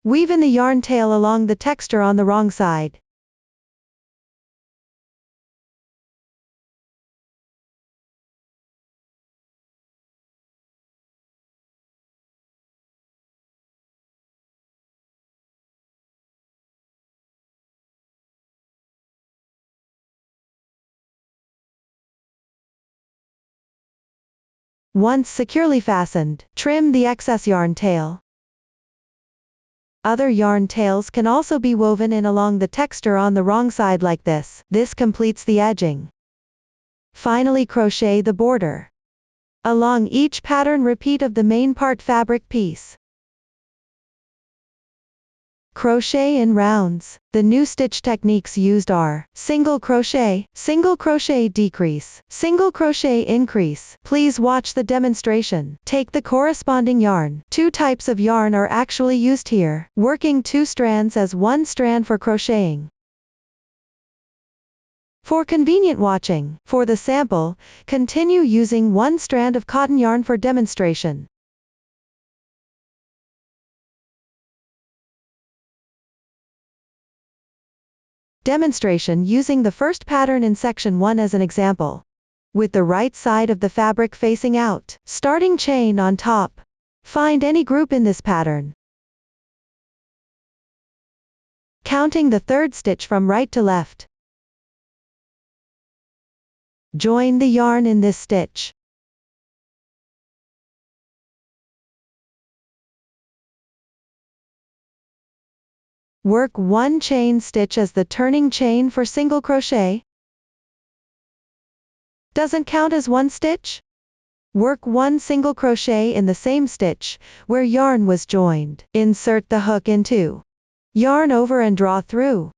Weave in the yarn tail along the texture on the wrong side. Once securely fastened, trim the excess yarn tail. Other yarn tails can also be woven in along the texture on the wrong side like this. This completes the edging. Finally crochet the border. Along each pattern repeat of the main part fabric piece. Crochet in rounds. The new stitch techniques used are single crochet decrease, single crochet increase. Please watch the demonstration. Take the corresponding yarn. 2 types of yarn are actually used here, working 2 strands as 1 strand for crocheting. For convenient watching, for the sample, continue using 1 strand of cotton yarn for demonstration. Demonstration using the first pattern in section 1 as an example. With the right side of the fabric facing out, starting chain on top. Find any group in this pattern. Counting the 3rd stitch from right to left. Join the yarn in this stitch. Work 1 chain stitch as the turning chain for single crochet. Doesn't count as 1 stitch? Work 1 single crochet in the same stitch, where yarn was joined. Insert the hook into. Yarn over and draw through.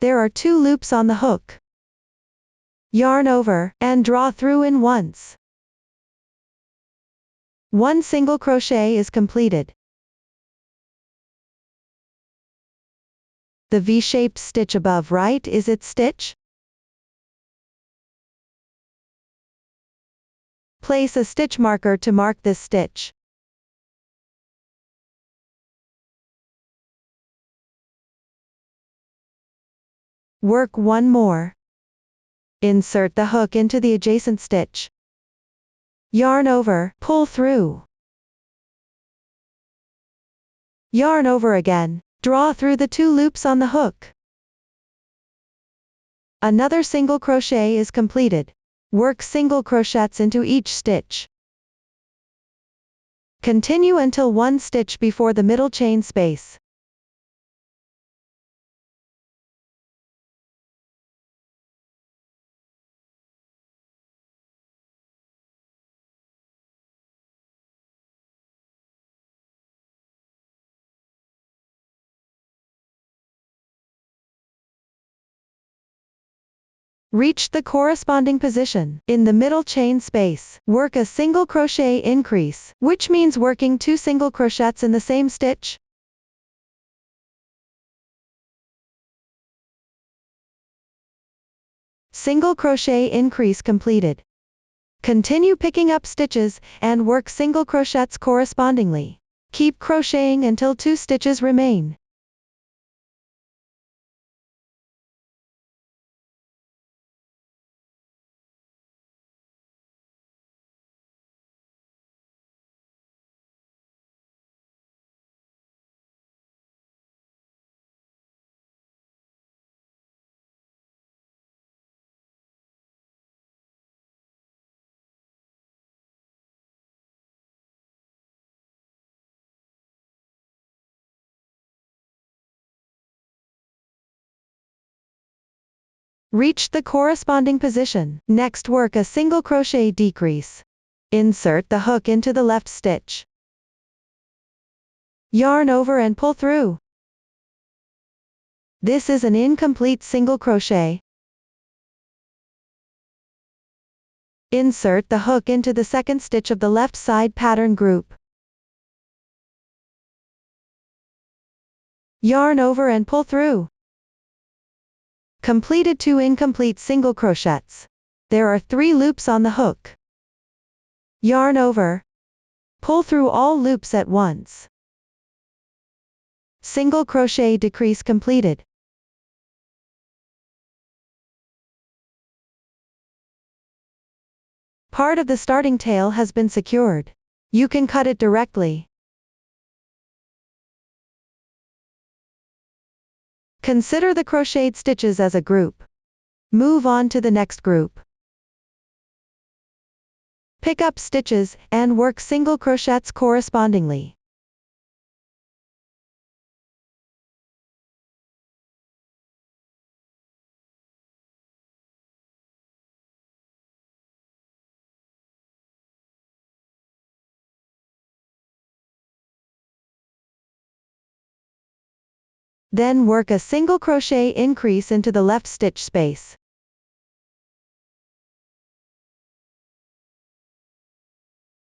There are 2 loops on the hook. Yarn over, and draw through in once. 1 single crochet is completed. The V-shaped stitch above right is its stitch. Place a stitch marker to mark this stitch. Work 1 more. Insert the hook into the adjacent stitch. Yarn over, pull through. Yarn over again, draw through the 2 loops on the hook. Another single crochet is completed. Work single crochets into each stitch. Continue until 1 stitch before the middle chain space. Reach the corresponding position in the middle chain space. Work a single crochet increase, which means working 2 single crochets in the same stitch. Single crochet increase completed. Continue picking up stitches and work single crochets correspondingly. Keep crocheting until 2 stitches remain. Reach the corresponding position. Next, work a single crochet decrease. Insert the hook into the left stitch. Yarn over and pull through. This is an incomplete single crochet. Insert the hook into the second stitch of the left side pattern group. Yarn over and pull through. Completed 2 incomplete single crochets. There are 3 loops on the hook. Yarn over. Pull through all loops at once. Single crochet decrease completed. Part of the starting tail has been secured. You can cut it directly. Consider the crocheted stitches as a group. Move on to the next group. Pick up stitches and work single crochets correspondingly. Then work a single crochet increase into the left stitch space.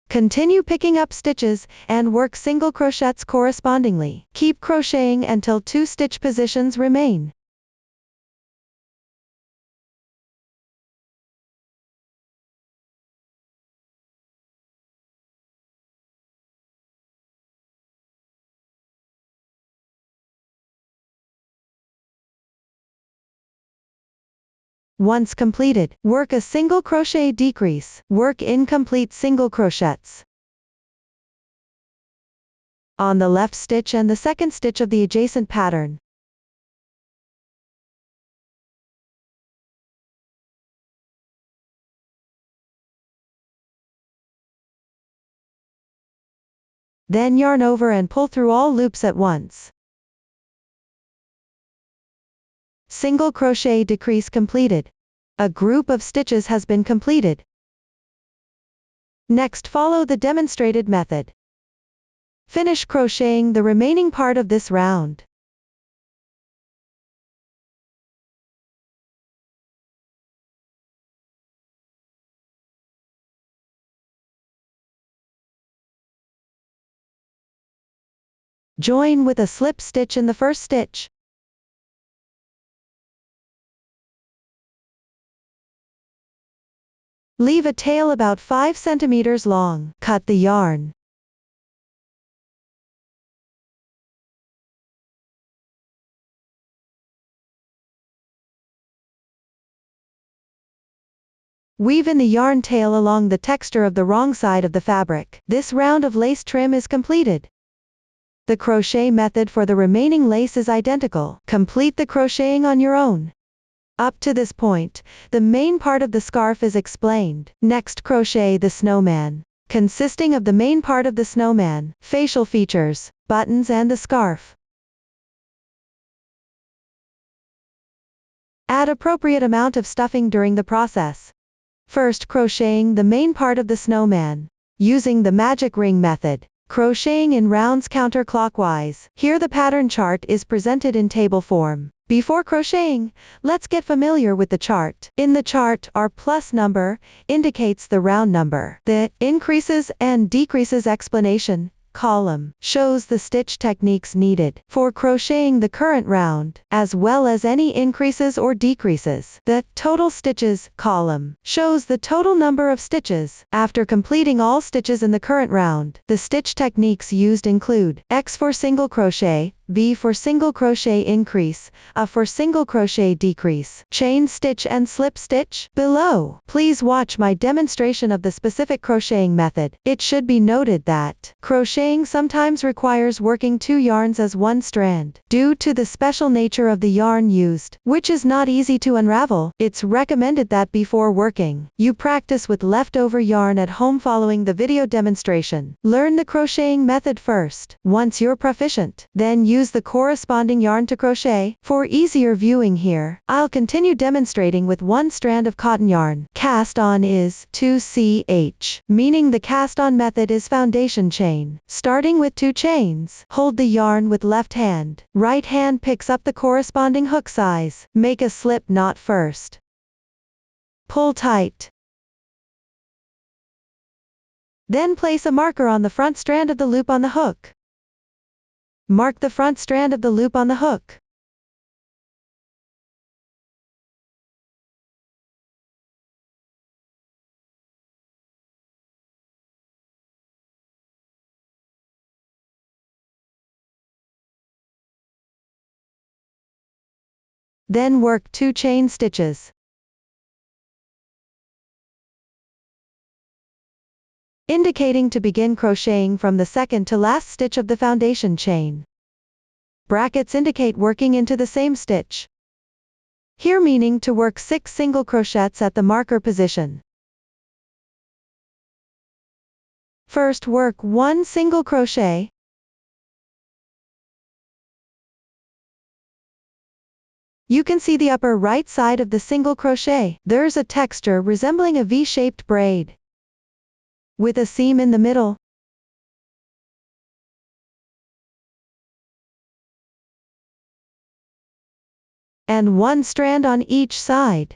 Continue picking up stitches and work single crochets correspondingly. Keep crocheting until 2 stitch positions remain. Once completed, work a single crochet decrease. Work incomplete single crochets on the left stitch and the second stitch of the adjacent pattern. Then yarn over and pull through all loops at once. Single crochet decrease completed. A group of stitches has been completed. Next, follow the demonstrated method. Finish crocheting the remaining part of this round. Join with a slip stitch in the first stitch. Leave a tail about 5 centimeters long. Cut the yarn. Weave in the yarn tail along the texture of the wrong side of the fabric. This round of lace trim is completed. The crochet method for the remaining lace is identical. Complete the crocheting on your own. Up to this point, the main part of the scarf is explained. Next, crochet the snowman, consisting of the main part of the snowman, facial features, buttons and the scarf. Add appropriate amount of stuffing during the process. First, crocheting the main part of the snowman, using the magic ring method. Crocheting in rounds counterclockwise. Here the pattern chart is presented in table form. Before crocheting, let's get familiar with the chart. In the chart, our plus number indicates the round number. The increases and decreases explanation column shows the stitch techniques needed for crocheting the current round, as well as any increases or decreases. The total stitches column shows the total number of stitches. After completing all stitches in the current round, the stitch techniques used include X for single crochet, V for single crochet increase, A for single crochet decrease, chain stitch and slip stitch. Below, please watch my demonstration of the specific crocheting method. It should be noted that crocheting sometimes requires working 2 yarns as one strand. Due to the special nature of the yarn used, which is not easy to unravel, it's recommended that before working, you practice with leftover yarn at home following the video demonstration. Learn the crocheting method first. Once you're proficient, then use the corresponding yarn to crochet. For easier viewing here, I'll continue demonstrating with 1 strand of cotton yarn. Cast on is 2CH, meaning the cast on method is foundation chain. Starting with 2 chains, hold the yarn with left hand. Right hand picks up the corresponding hook size. Make a slip knot first. Pull tight. Then place a marker on the front strand of the loop on the hook. Mark the front strand of the loop on the hook. Then work 2 chain stitches, indicating to begin crocheting from the second to last stitch of the foundation chain. Brackets indicate working into the same stitch. Here meaning to work 6 single crochets at the marker position. First, work 1 single crochet. You can see the upper right side of the single crochet. There's a texture resembling a V-shaped braid, with a seam in the middle. And 1 strand on each side.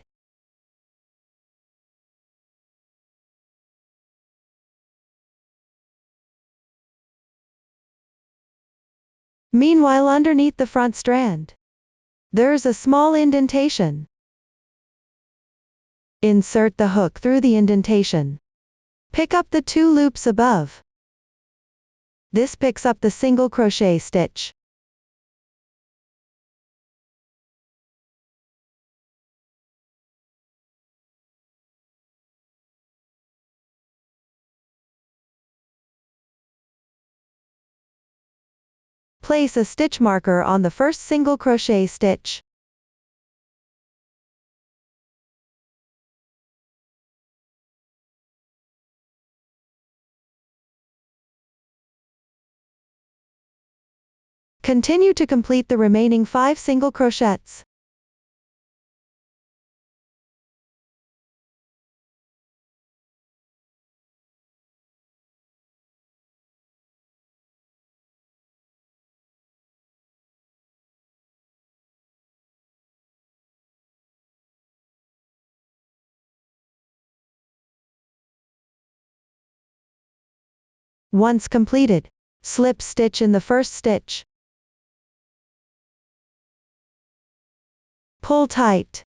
Meanwhile, underneath the front strand, there's a small indentation. Insert the hook through the indentation. Pick up the 2 loops above. This picks up the single crochet stitch. Place a stitch marker on the first single crochet stitch. Continue to complete the remaining 5 single crochets. Once completed, slip stitch in the first stitch. Pull tight.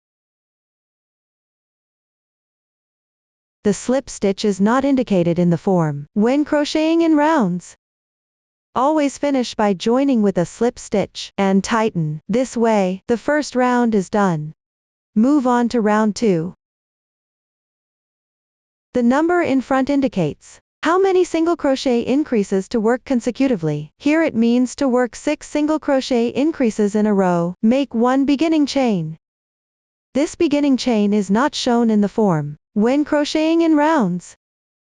The slip stitch is not indicated in the form. When crocheting in rounds, always finish by joining with a slip stitch and tighten. This way, the first round is done. Move on to round 2. The number in front indicates how many single crochet increases to work consecutively. Here it means to work 6 single crochet increases in a row. Make 1 beginning chain. This beginning chain is not shown in the form. When crocheting in rounds,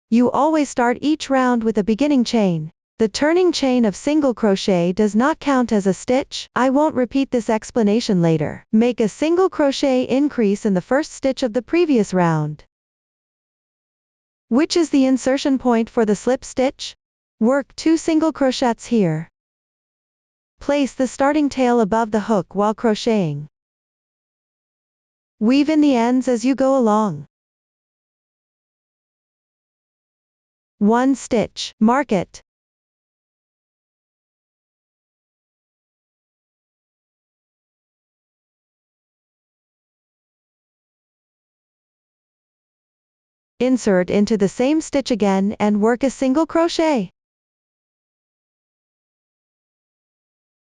you always start each round with a beginning chain. The turning chain of single crochet does not count as a stitch. I won't repeat this explanation later. Make a single crochet increase in the first stitch of the previous round, which is the insertion point for the slip stitch. Work 2 single crochets here. Place the starting tail above the hook while crocheting. Weave in the ends as you go along. 1 stitch. Mark it. Insert into the same stitch again and work a single crochet.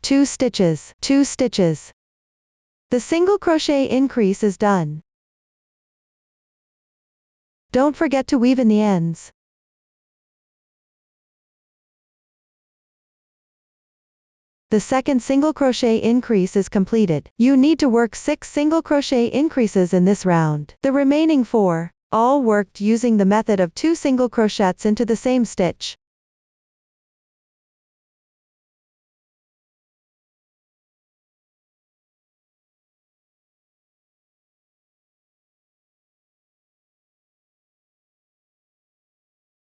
2 stitches. 2 stitches. The single crochet increase is done. Don't forget to weave in the ends. The second single crochet increase is completed. You need to work 6 single crochet increases in this round. The remaining 4, all worked using the method of 2 single crochets into the same stitch.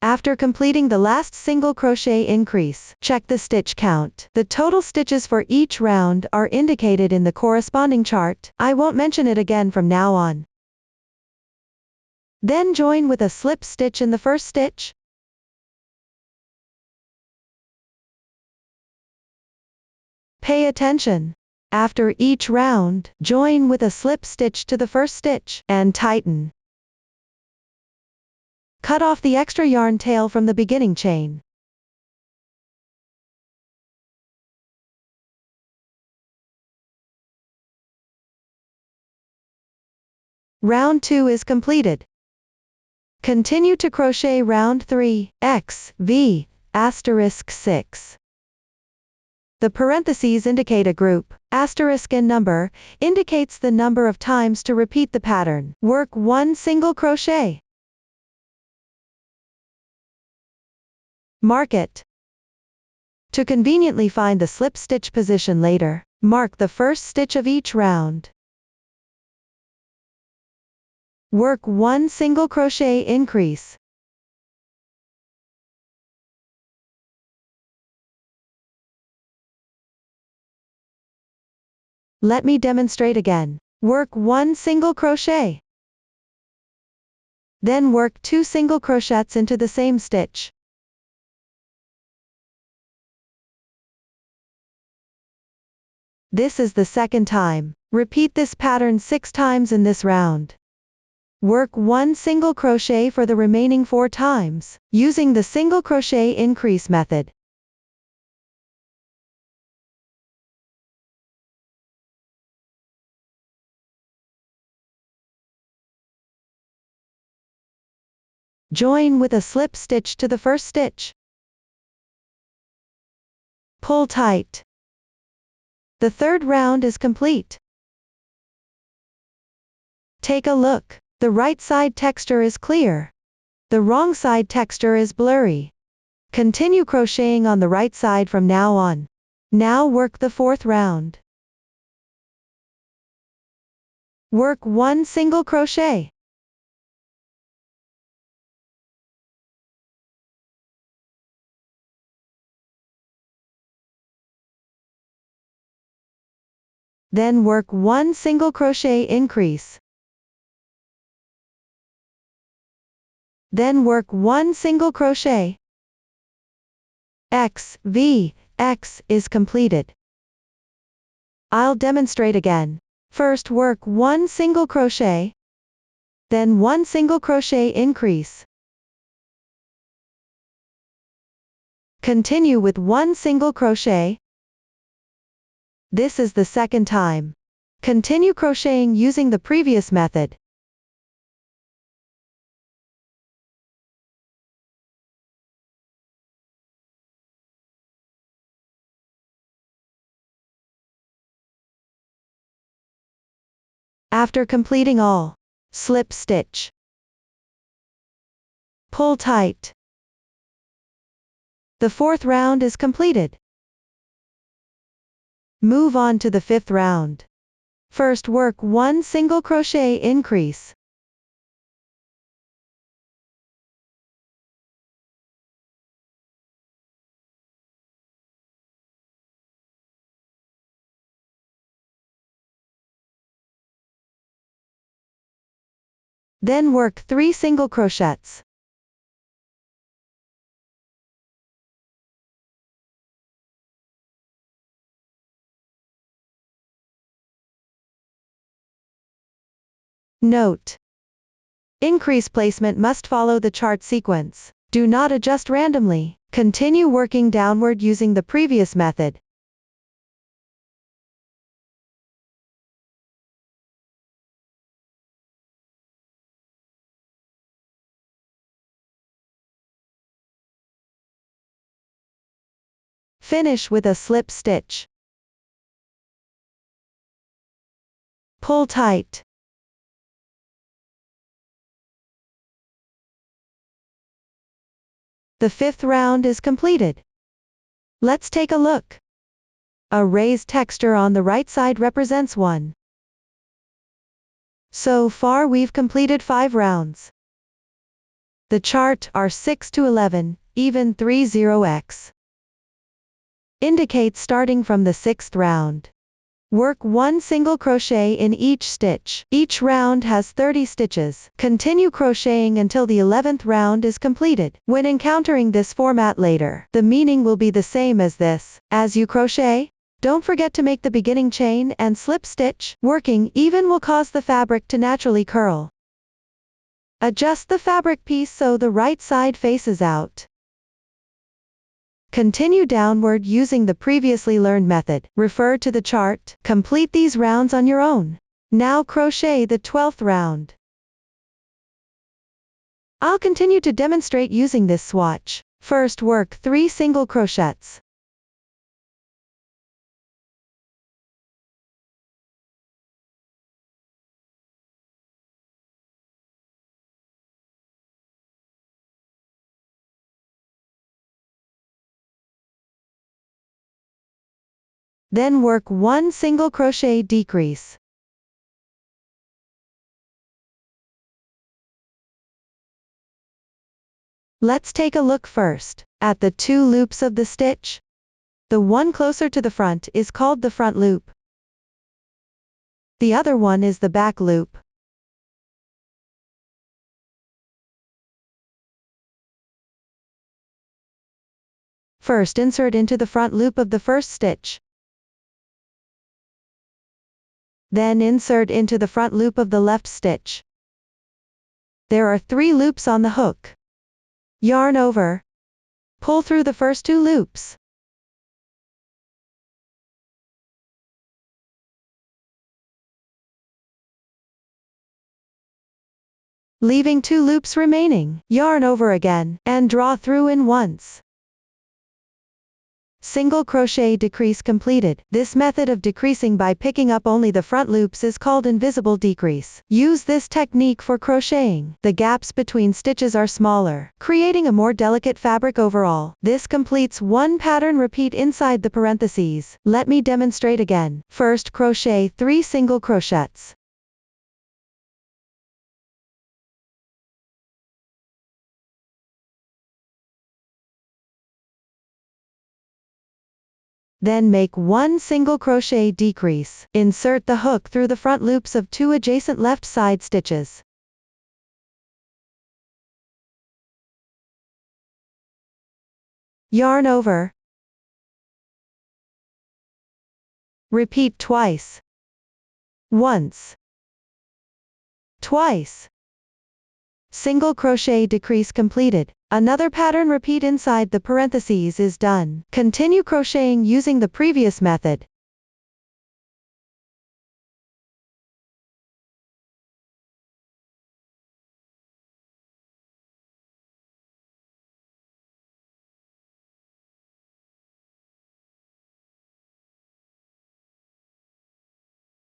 After completing the last single crochet increase, check the stitch count. The total stitches for each round are indicated in the corresponding chart. I won't mention it again from now on. Then join with a slip stitch in the first stitch. Pay attention. After each round, join with a slip stitch to the first stitch and tighten. Cut off the extra yarn tail from the beginning chain. Round 2 is completed. Continue to crochet round 3, X, V, *6. The parentheses indicate a group. Asterisk and number indicates the number of times to repeat the pattern. Work 1 single crochet. Mark it. To conveniently find the slip stitch position later, mark the first stitch of each round. Work 1 single crochet increase. Let me demonstrate again. Work 1 single crochet. Then work 2 single crochets into the same stitch. This is the second time. Repeat this pattern 6 times in this round. Work 1 single crochet for the remaining 4 times, using the single crochet increase method. Join with a slip stitch to the first stitch. Pull tight. The third round is complete. Take a look. The right side texture is clear. The wrong side texture is blurry. Continue crocheting on the right side from now on. Now work the 4th round. Work 1 single crochet. Then work 1 single crochet increase. Then work 1 single crochet. X, V, X is completed. I'll demonstrate again. First work 1 single crochet. Then 1 single crochet increase. Continue with 1 single crochet. This is the second time. Continue crocheting using the previous method. After completing all, slip stitch. Pull tight. The 4th round is completed. Move on to the 5th round. First work 1 single crochet increase. Then work 3 single crochets. Note: increase placement must follow the chart sequence. Do not adjust randomly. Continue working downward using the previous method. Finish with a slip stitch. Pull tight. The 5th round is completed. Let's take a look. A raised texture on the right side represents 1. So far we've completed 5 rounds. The chart are 6 to 11, even 30x. Indicates starting from the 6th round. Work 1 single crochet in each stitch. Each round has 30 stitches. Continue crocheting until the 11th round is completed. When encountering this format later, the meaning will be the same as this. As you crochet, don't forget to make the beginning chain and slip stitch. Working even will cause the fabric to naturally curl. Adjust the fabric piece so the right side faces out. Continue downward using the previously learned method. Refer to the chart. Complete these rounds on your own. Now crochet the 12th round. I'll continue to demonstrate using this swatch. First work 3 single crochets. Then work 1 single crochet decrease. Let's take a look first at the 2 loops of the stitch. The one closer to the front is called the front loop. The other one is the back loop. First insert into the front loop of the first stitch. Then insert into the front loop of the left stitch. There are 3 loops on the hook. Yarn over. Pull through the first 2 loops. Leaving 2 loops remaining. Yarn over again, and draw through in once. Single crochet decrease completed. This method of decreasing by picking up only the front loops is called invisible decrease. Use this technique for crocheting. The gaps between stitches are smaller, creating a more delicate fabric overall. This completes one pattern. Repeat inside the parentheses. Let me demonstrate again. First, crochet 3 single crochets. Then make 1 single crochet decrease. Insert the hook through the front loops of 2 adjacent left side stitches. Yarn over. Repeat twice. Once. Twice. Single crochet decrease completed. Another pattern repeat inside the parentheses is done. Continue crocheting using the previous method.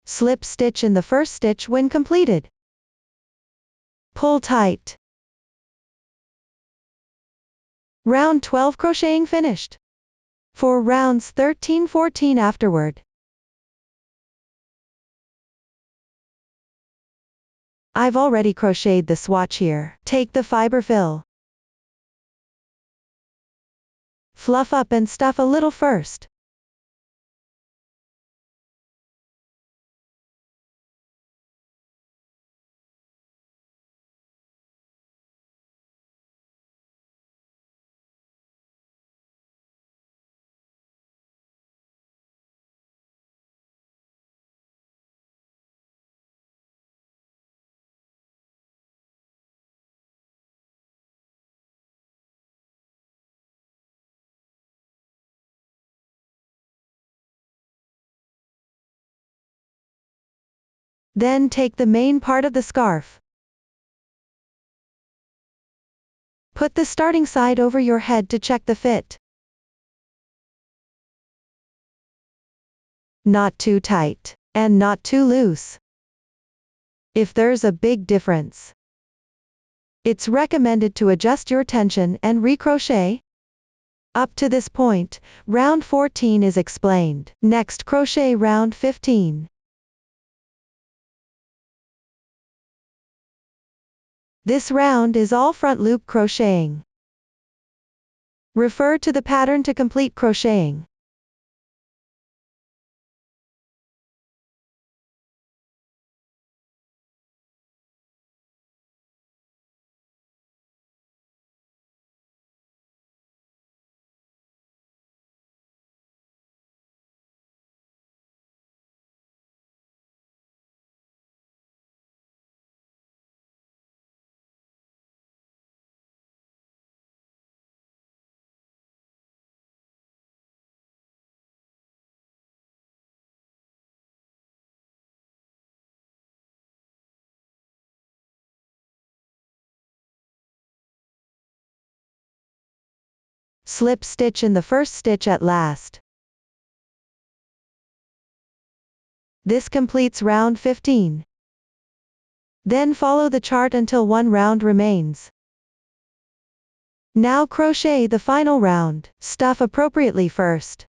Slip stitch in the first stitch when completed. Pull tight. Round 12 crocheting finished. For rounds 13-14 afterward. I've already crocheted the swatch here. Take the fiber fill. Fluff up and stuff a little first. Then take the main part of the scarf. Put the starting side over your head to check the fit. Not too tight, and not too loose. If there's a big difference, it's recommended to adjust your tension and recrochet. Up to this point, round 14 is explained. Next, crochet round 15. This round is all front loop crocheting. Refer to the pattern to complete crocheting. Slip stitch in the first stitch at last. This completes round 15. Then follow the chart until one round remains. Now crochet the final round. Stuff appropriately first.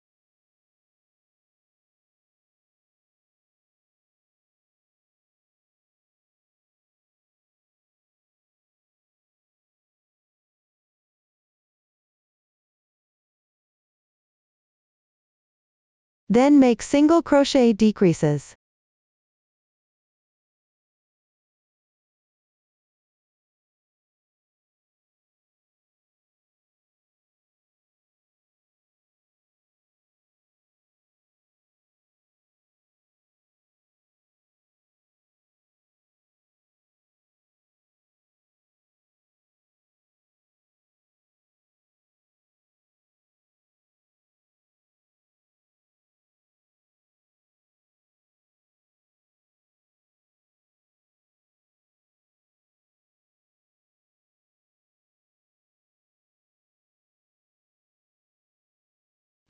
Then make single crochet decreases.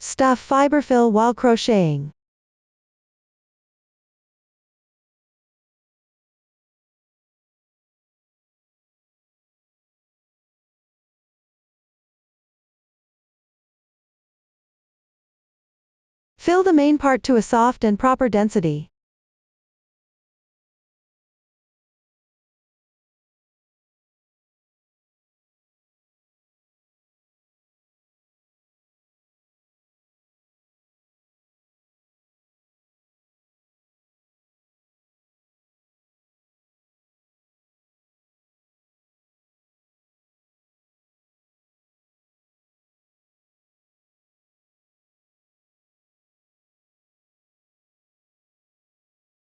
Stuff fiberfill while crocheting. Fill the main part to a soft and proper density.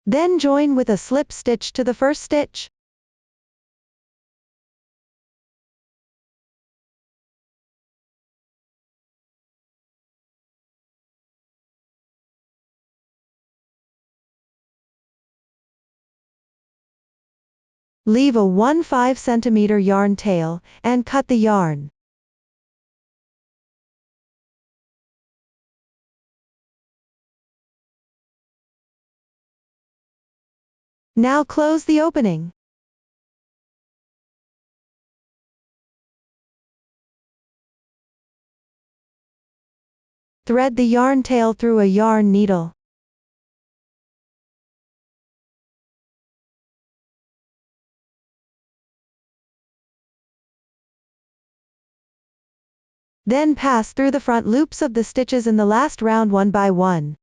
Then join with a slip stitch to the first stitch. Leave a 1/5 centimeter yarn tail, and cut the yarn. Now close the opening. Thread the yarn tail through a yarn needle. Then pass through the front loops of the stitches in the last round one by one.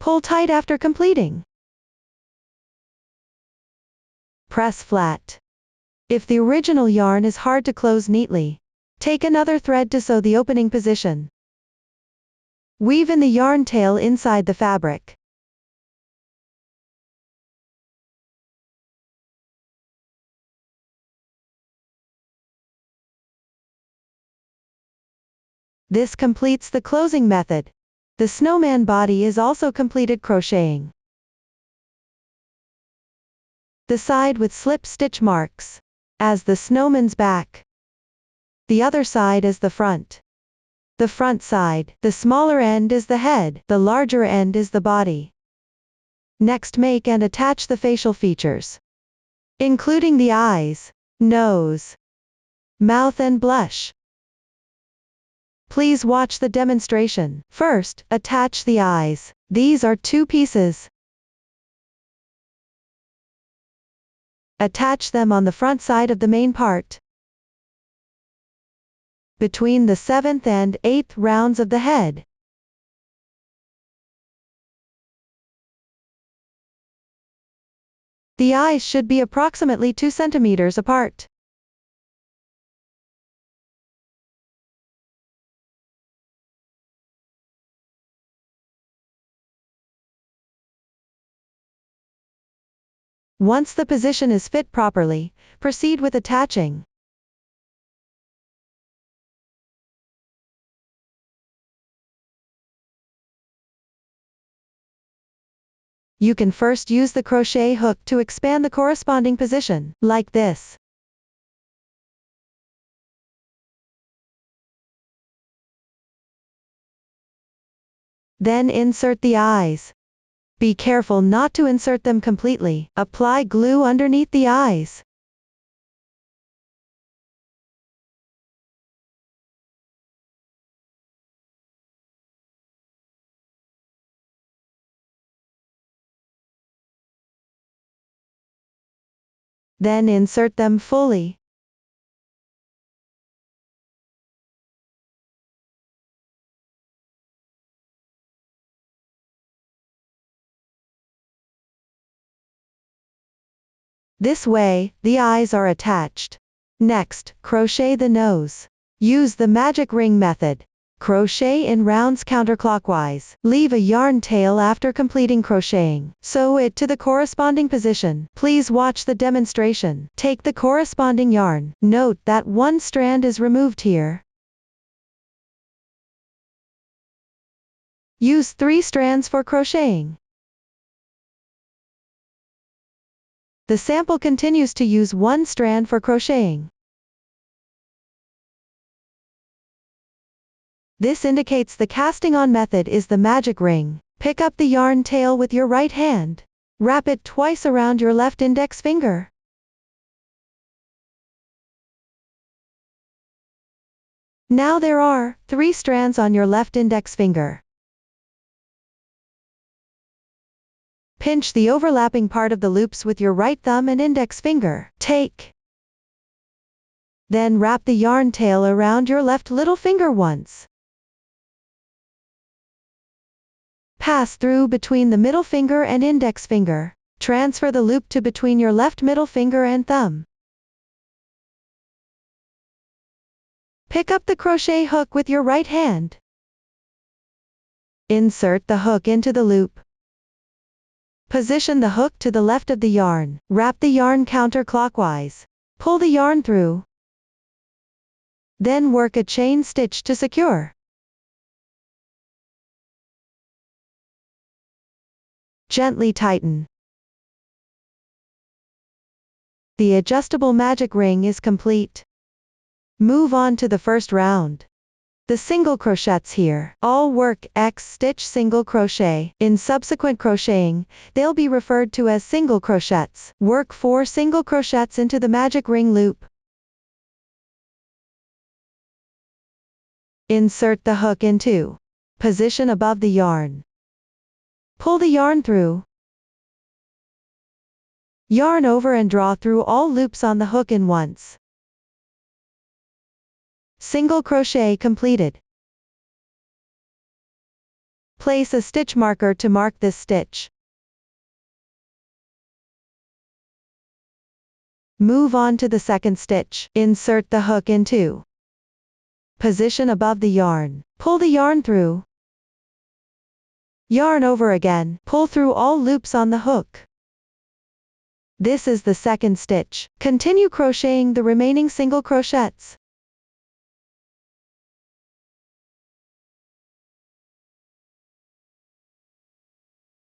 Pull tight after completing. Press flat. If the original yarn is hard to close neatly, take another thread to sew the opening position. Weave in the yarn tail inside the fabric. This completes the closing method. The snowman body is also completed crocheting. The side with slip stitch marks as the snowman's back. The other side is the front. The front side, the smaller end is the head, the larger end is the body. Next, make and attach the facial features, including the eyes, nose, mouth and blush. Please watch the demonstration. First, attach the eyes. These are 2 pieces. Attach them on the front side of the main part, between the 7th and 8th rounds of the head. The eyes should be approximately 2 centimeters apart. Once the position is fit properly, proceed with attaching. You can first use the crochet hook to expand the corresponding position, like this. Then insert the eyes. Be careful not to insert them completely. Apply glue underneath the eyes. Then insert them fully. This way, the eyes are attached. Next, crochet the nose. Use the magic ring method. Crochet in rounds counterclockwise. Leave a yarn tail after completing crocheting. Sew it to the corresponding position. Please watch the demonstration. Take the corresponding yarn. Note that one strand is removed here. Use 3 strands for crocheting. The sample continues to use 1 strand for crocheting. This indicates the casting on method is the magic ring. Pick up the yarn tail with your right hand. Wrap it twice around your left index finger. Now there are 3 strands on your left index finger. Pinch the overlapping part of the loops with your right thumb and index finger. Then wrap the yarn tail around your left little finger once. Pass through between the middle finger and index finger. Transfer the loop to between your left middle finger and thumb. Pick up the crochet hook with your right hand. Insert the hook into the loop. Position the hook to the left of the yarn. Wrap the yarn counterclockwise. Pull the yarn through. Then work a chain stitch to secure. Gently tighten. The adjustable magic ring is complete. Move on to the first round. The single crochets here. All work X stitch single crochet. In subsequent crocheting, they'll be referred to as single crochets. Work 4 single crochets into the magic ring loop. Insert the hook into position above the yarn. Pull the yarn through. Yarn over and draw through all loops on the hook in once. Single crochet completed. Place a stitch marker to mark this stitch. Move on to the second stitch. Insert the hook into position above the yarn. Pull the yarn through. Yarn over again. Pull through all loops on the hook. This is the second stitch. Continue crocheting the remaining single crochets.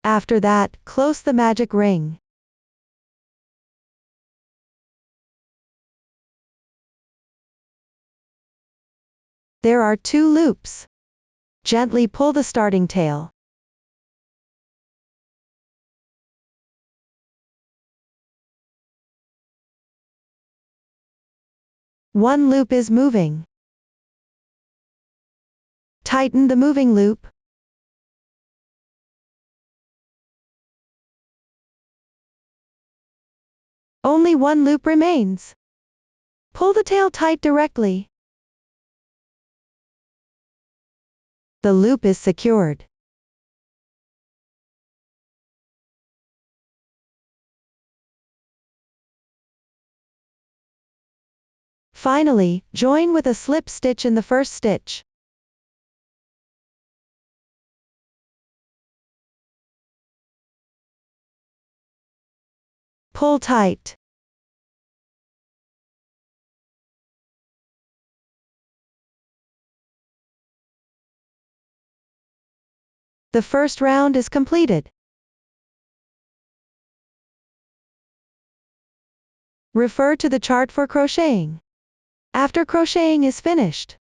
After that, close the magic ring. There are 2 loops. Gently pull the starting tail. One loop is moving. Tighten the moving loop. Only 1 loop remains. Pull the tail tight directly. The loop is secured. Finally, join with a slip stitch in the first stitch. Pull tight. The first round is completed. Refer to the chart for crocheting. After crocheting is finished,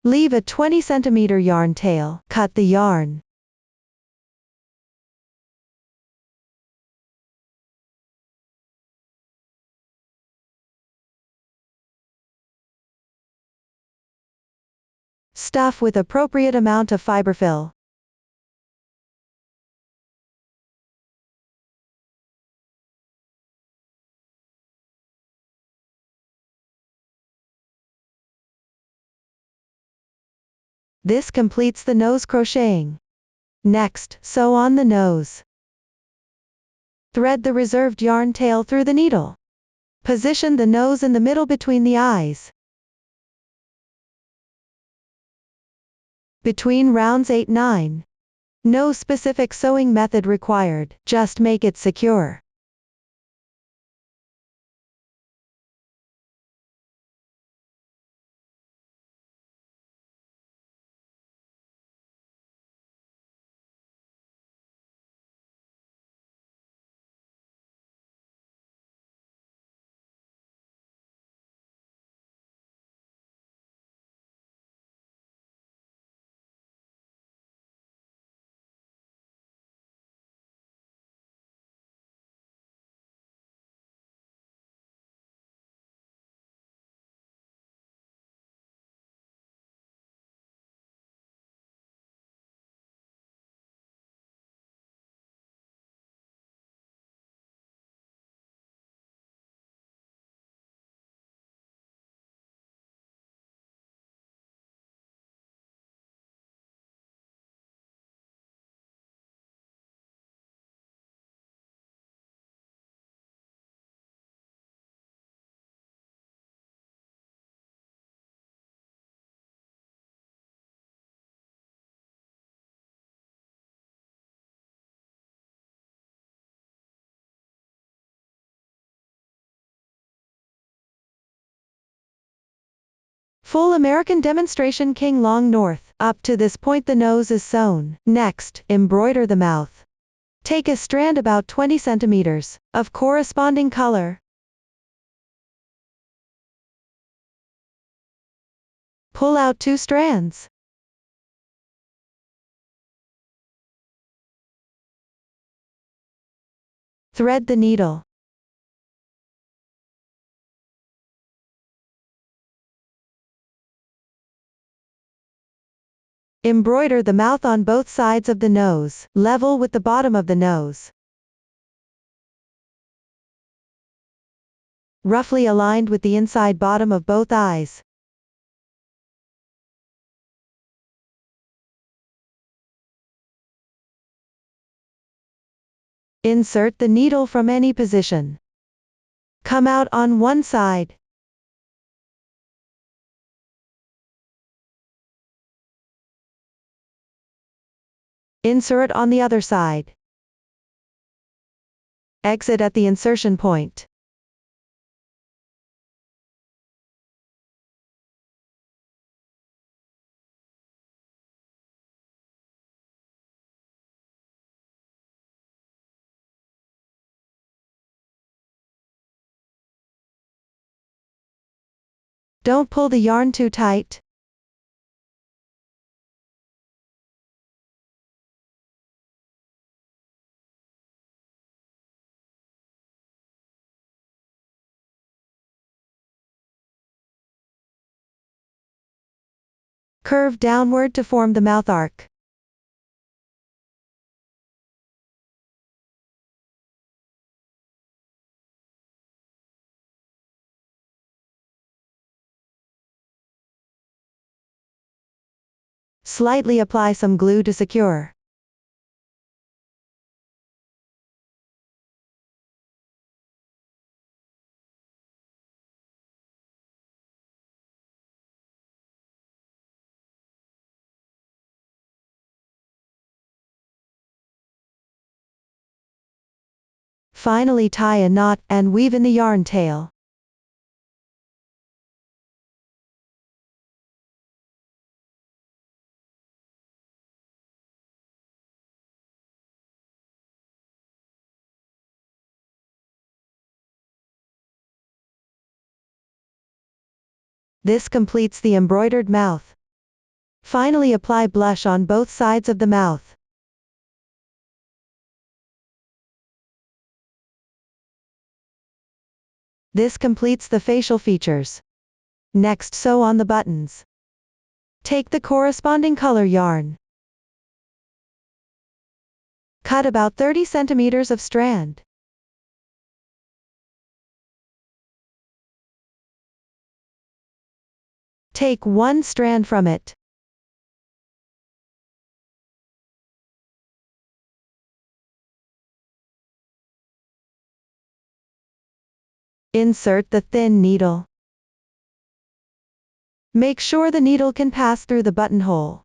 leave a 20 cm yarn tail. Cut the yarn. Stuff with appropriate amount of fiber fill. This completes the nose crocheting. Next, sew on the nose. Thread the reserved yarn tail through the needle. Position the nose in the middle between the eyes. between rounds 8-9. No specific sewing method required, just make it secure. Full American demonstration King Long North. Up to this point the nose is sewn. Next, embroider the mouth. Take a strand about 20 centimeters of corresponding color. Pull out 2 strands. Thread the needle. Embroider the mouth on both sides of the nose, level with the bottom of the nose. Roughly aligned with the inside bottom of both eyes. Insert the needle from any position. Come out on one side. Insert on the other side. Exit at the insertion point. Don't pull the yarn too tight. Curve downward to form the mouth arc. Slightly apply some glue to secure. Finally tie a knot and weave in the yarn tail. This completes the embroidered mouth. Finally apply blush on both sides of the mouth. This completes the facial features. Next sew on the buttons. Take the corresponding color yarn. Cut about 30 centimeters of strand. Take one strand from it. Insert the thin needle. Make sure the needle can pass through the buttonhole.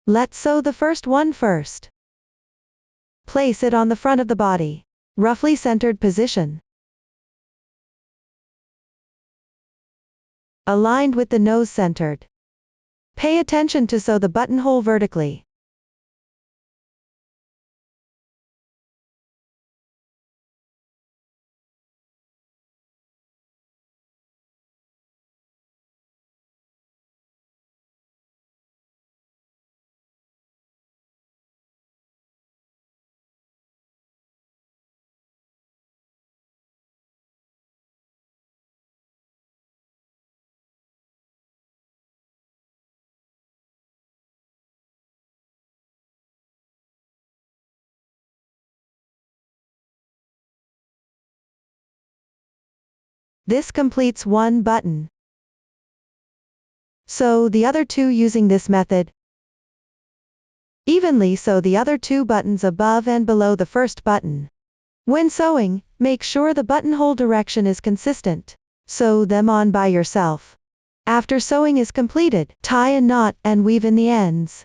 Let's sew the first one first. Place it on the front of the body. Roughly centered position. Aligned with the nose centered. Pay attention to sew the buttonhole vertically. This completes one button. Sew the other two using this method. Evenly sew the other two buttons above and below the first button. When sewing, make sure the buttonhole direction is consistent. Sew them on by yourself. After sewing is completed, tie a knot and weave in the ends.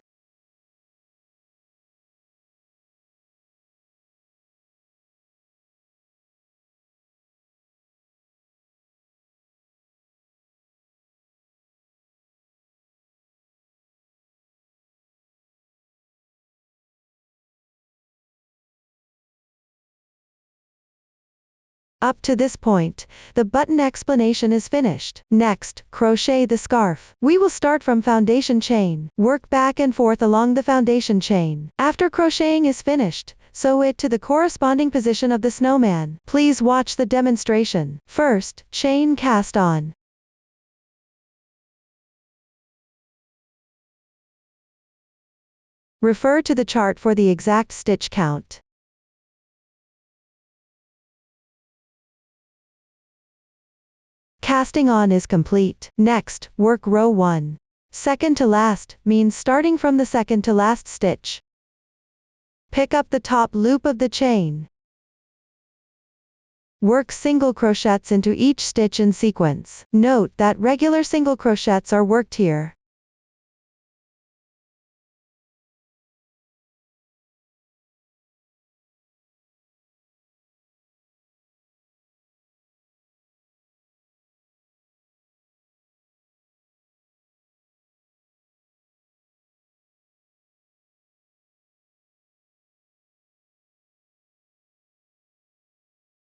Up to this point, the button explanation is finished. Next, crochet the scarf. We will start from foundation chain. Work back and forth along the foundation chain. After crocheting is finished, sew it to the corresponding position of the snowman. Please watch the demonstration. First, chain cast on. Refer to the chart for the exact stitch count. Casting on is complete. Next, work row 1. Second to last means starting from the second to last stitch. Pick up the top loop of the chain. Work single crochets into each stitch in sequence. Note that regular single crochets are worked here.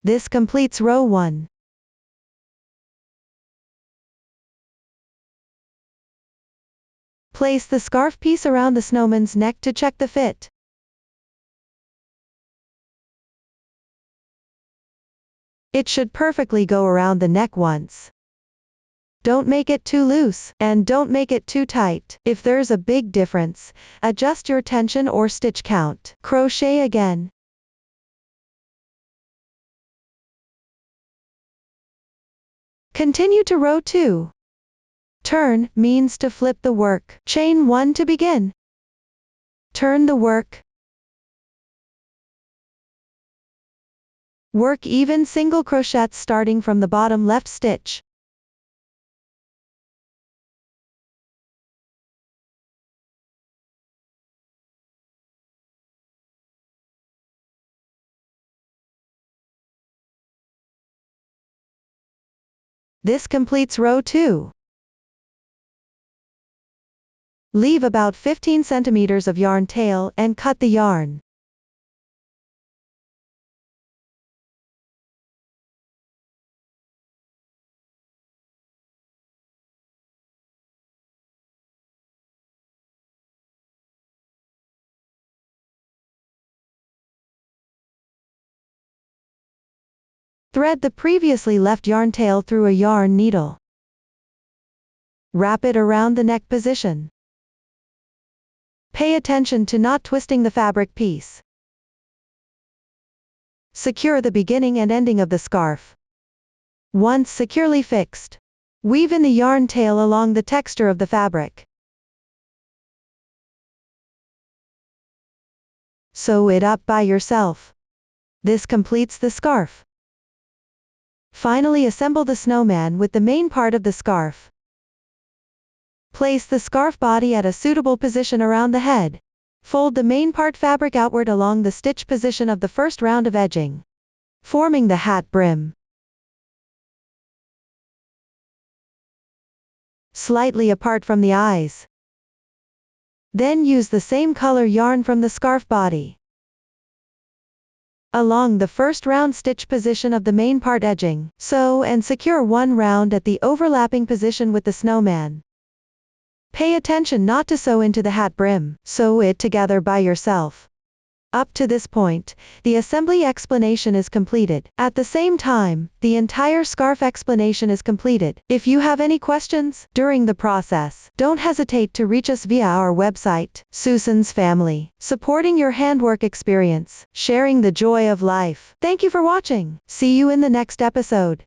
This completes row 1. Place the scarf piece around the snowman's neck to check the fit. It should perfectly go around the neck once. Don't make it too loose, and don't make it too tight. If there's a big difference, adjust your tension or stitch count. Crochet again. Continue to row 2. Turn means to flip the work. Chain 1 to begin. Turn the work. Work even single crochets starting from the bottom left stitch. This completes row 2. Leave about 15 centimeters of yarn tail and cut the yarn. Thread the previously left yarn tail through a yarn needle. Wrap it around the neck position. Pay attention to not twisting the fabric piece. Secure the beginning and ending of the scarf. Once securely fixed, weave in the yarn tail along the texture of the fabric. Sew it up by yourself. This completes the scarf. Finally assemble the snowman with the main part of the scarf. Place the scarf body at a suitable position around the head. Fold the main part fabric outward along the stitch position of the first round of edging, forming the hat brim. Slightly apart from the eyes. Then use the same color yarn from the scarf body. Along the first round stitch position of the main part edging, sew and secure one round at the overlapping position with the snowman. Pay attention not to sew into the hat brim, sew it together by yourself. Up to this point, the assembly explanation is completed. At the same time, the entire scarf explanation is completed. If you have any questions during the process, don't hesitate to reach us via our website. Susan's Family, supporting your handwork experience, sharing the joy of life. Thank you for watching. See you in the next episode.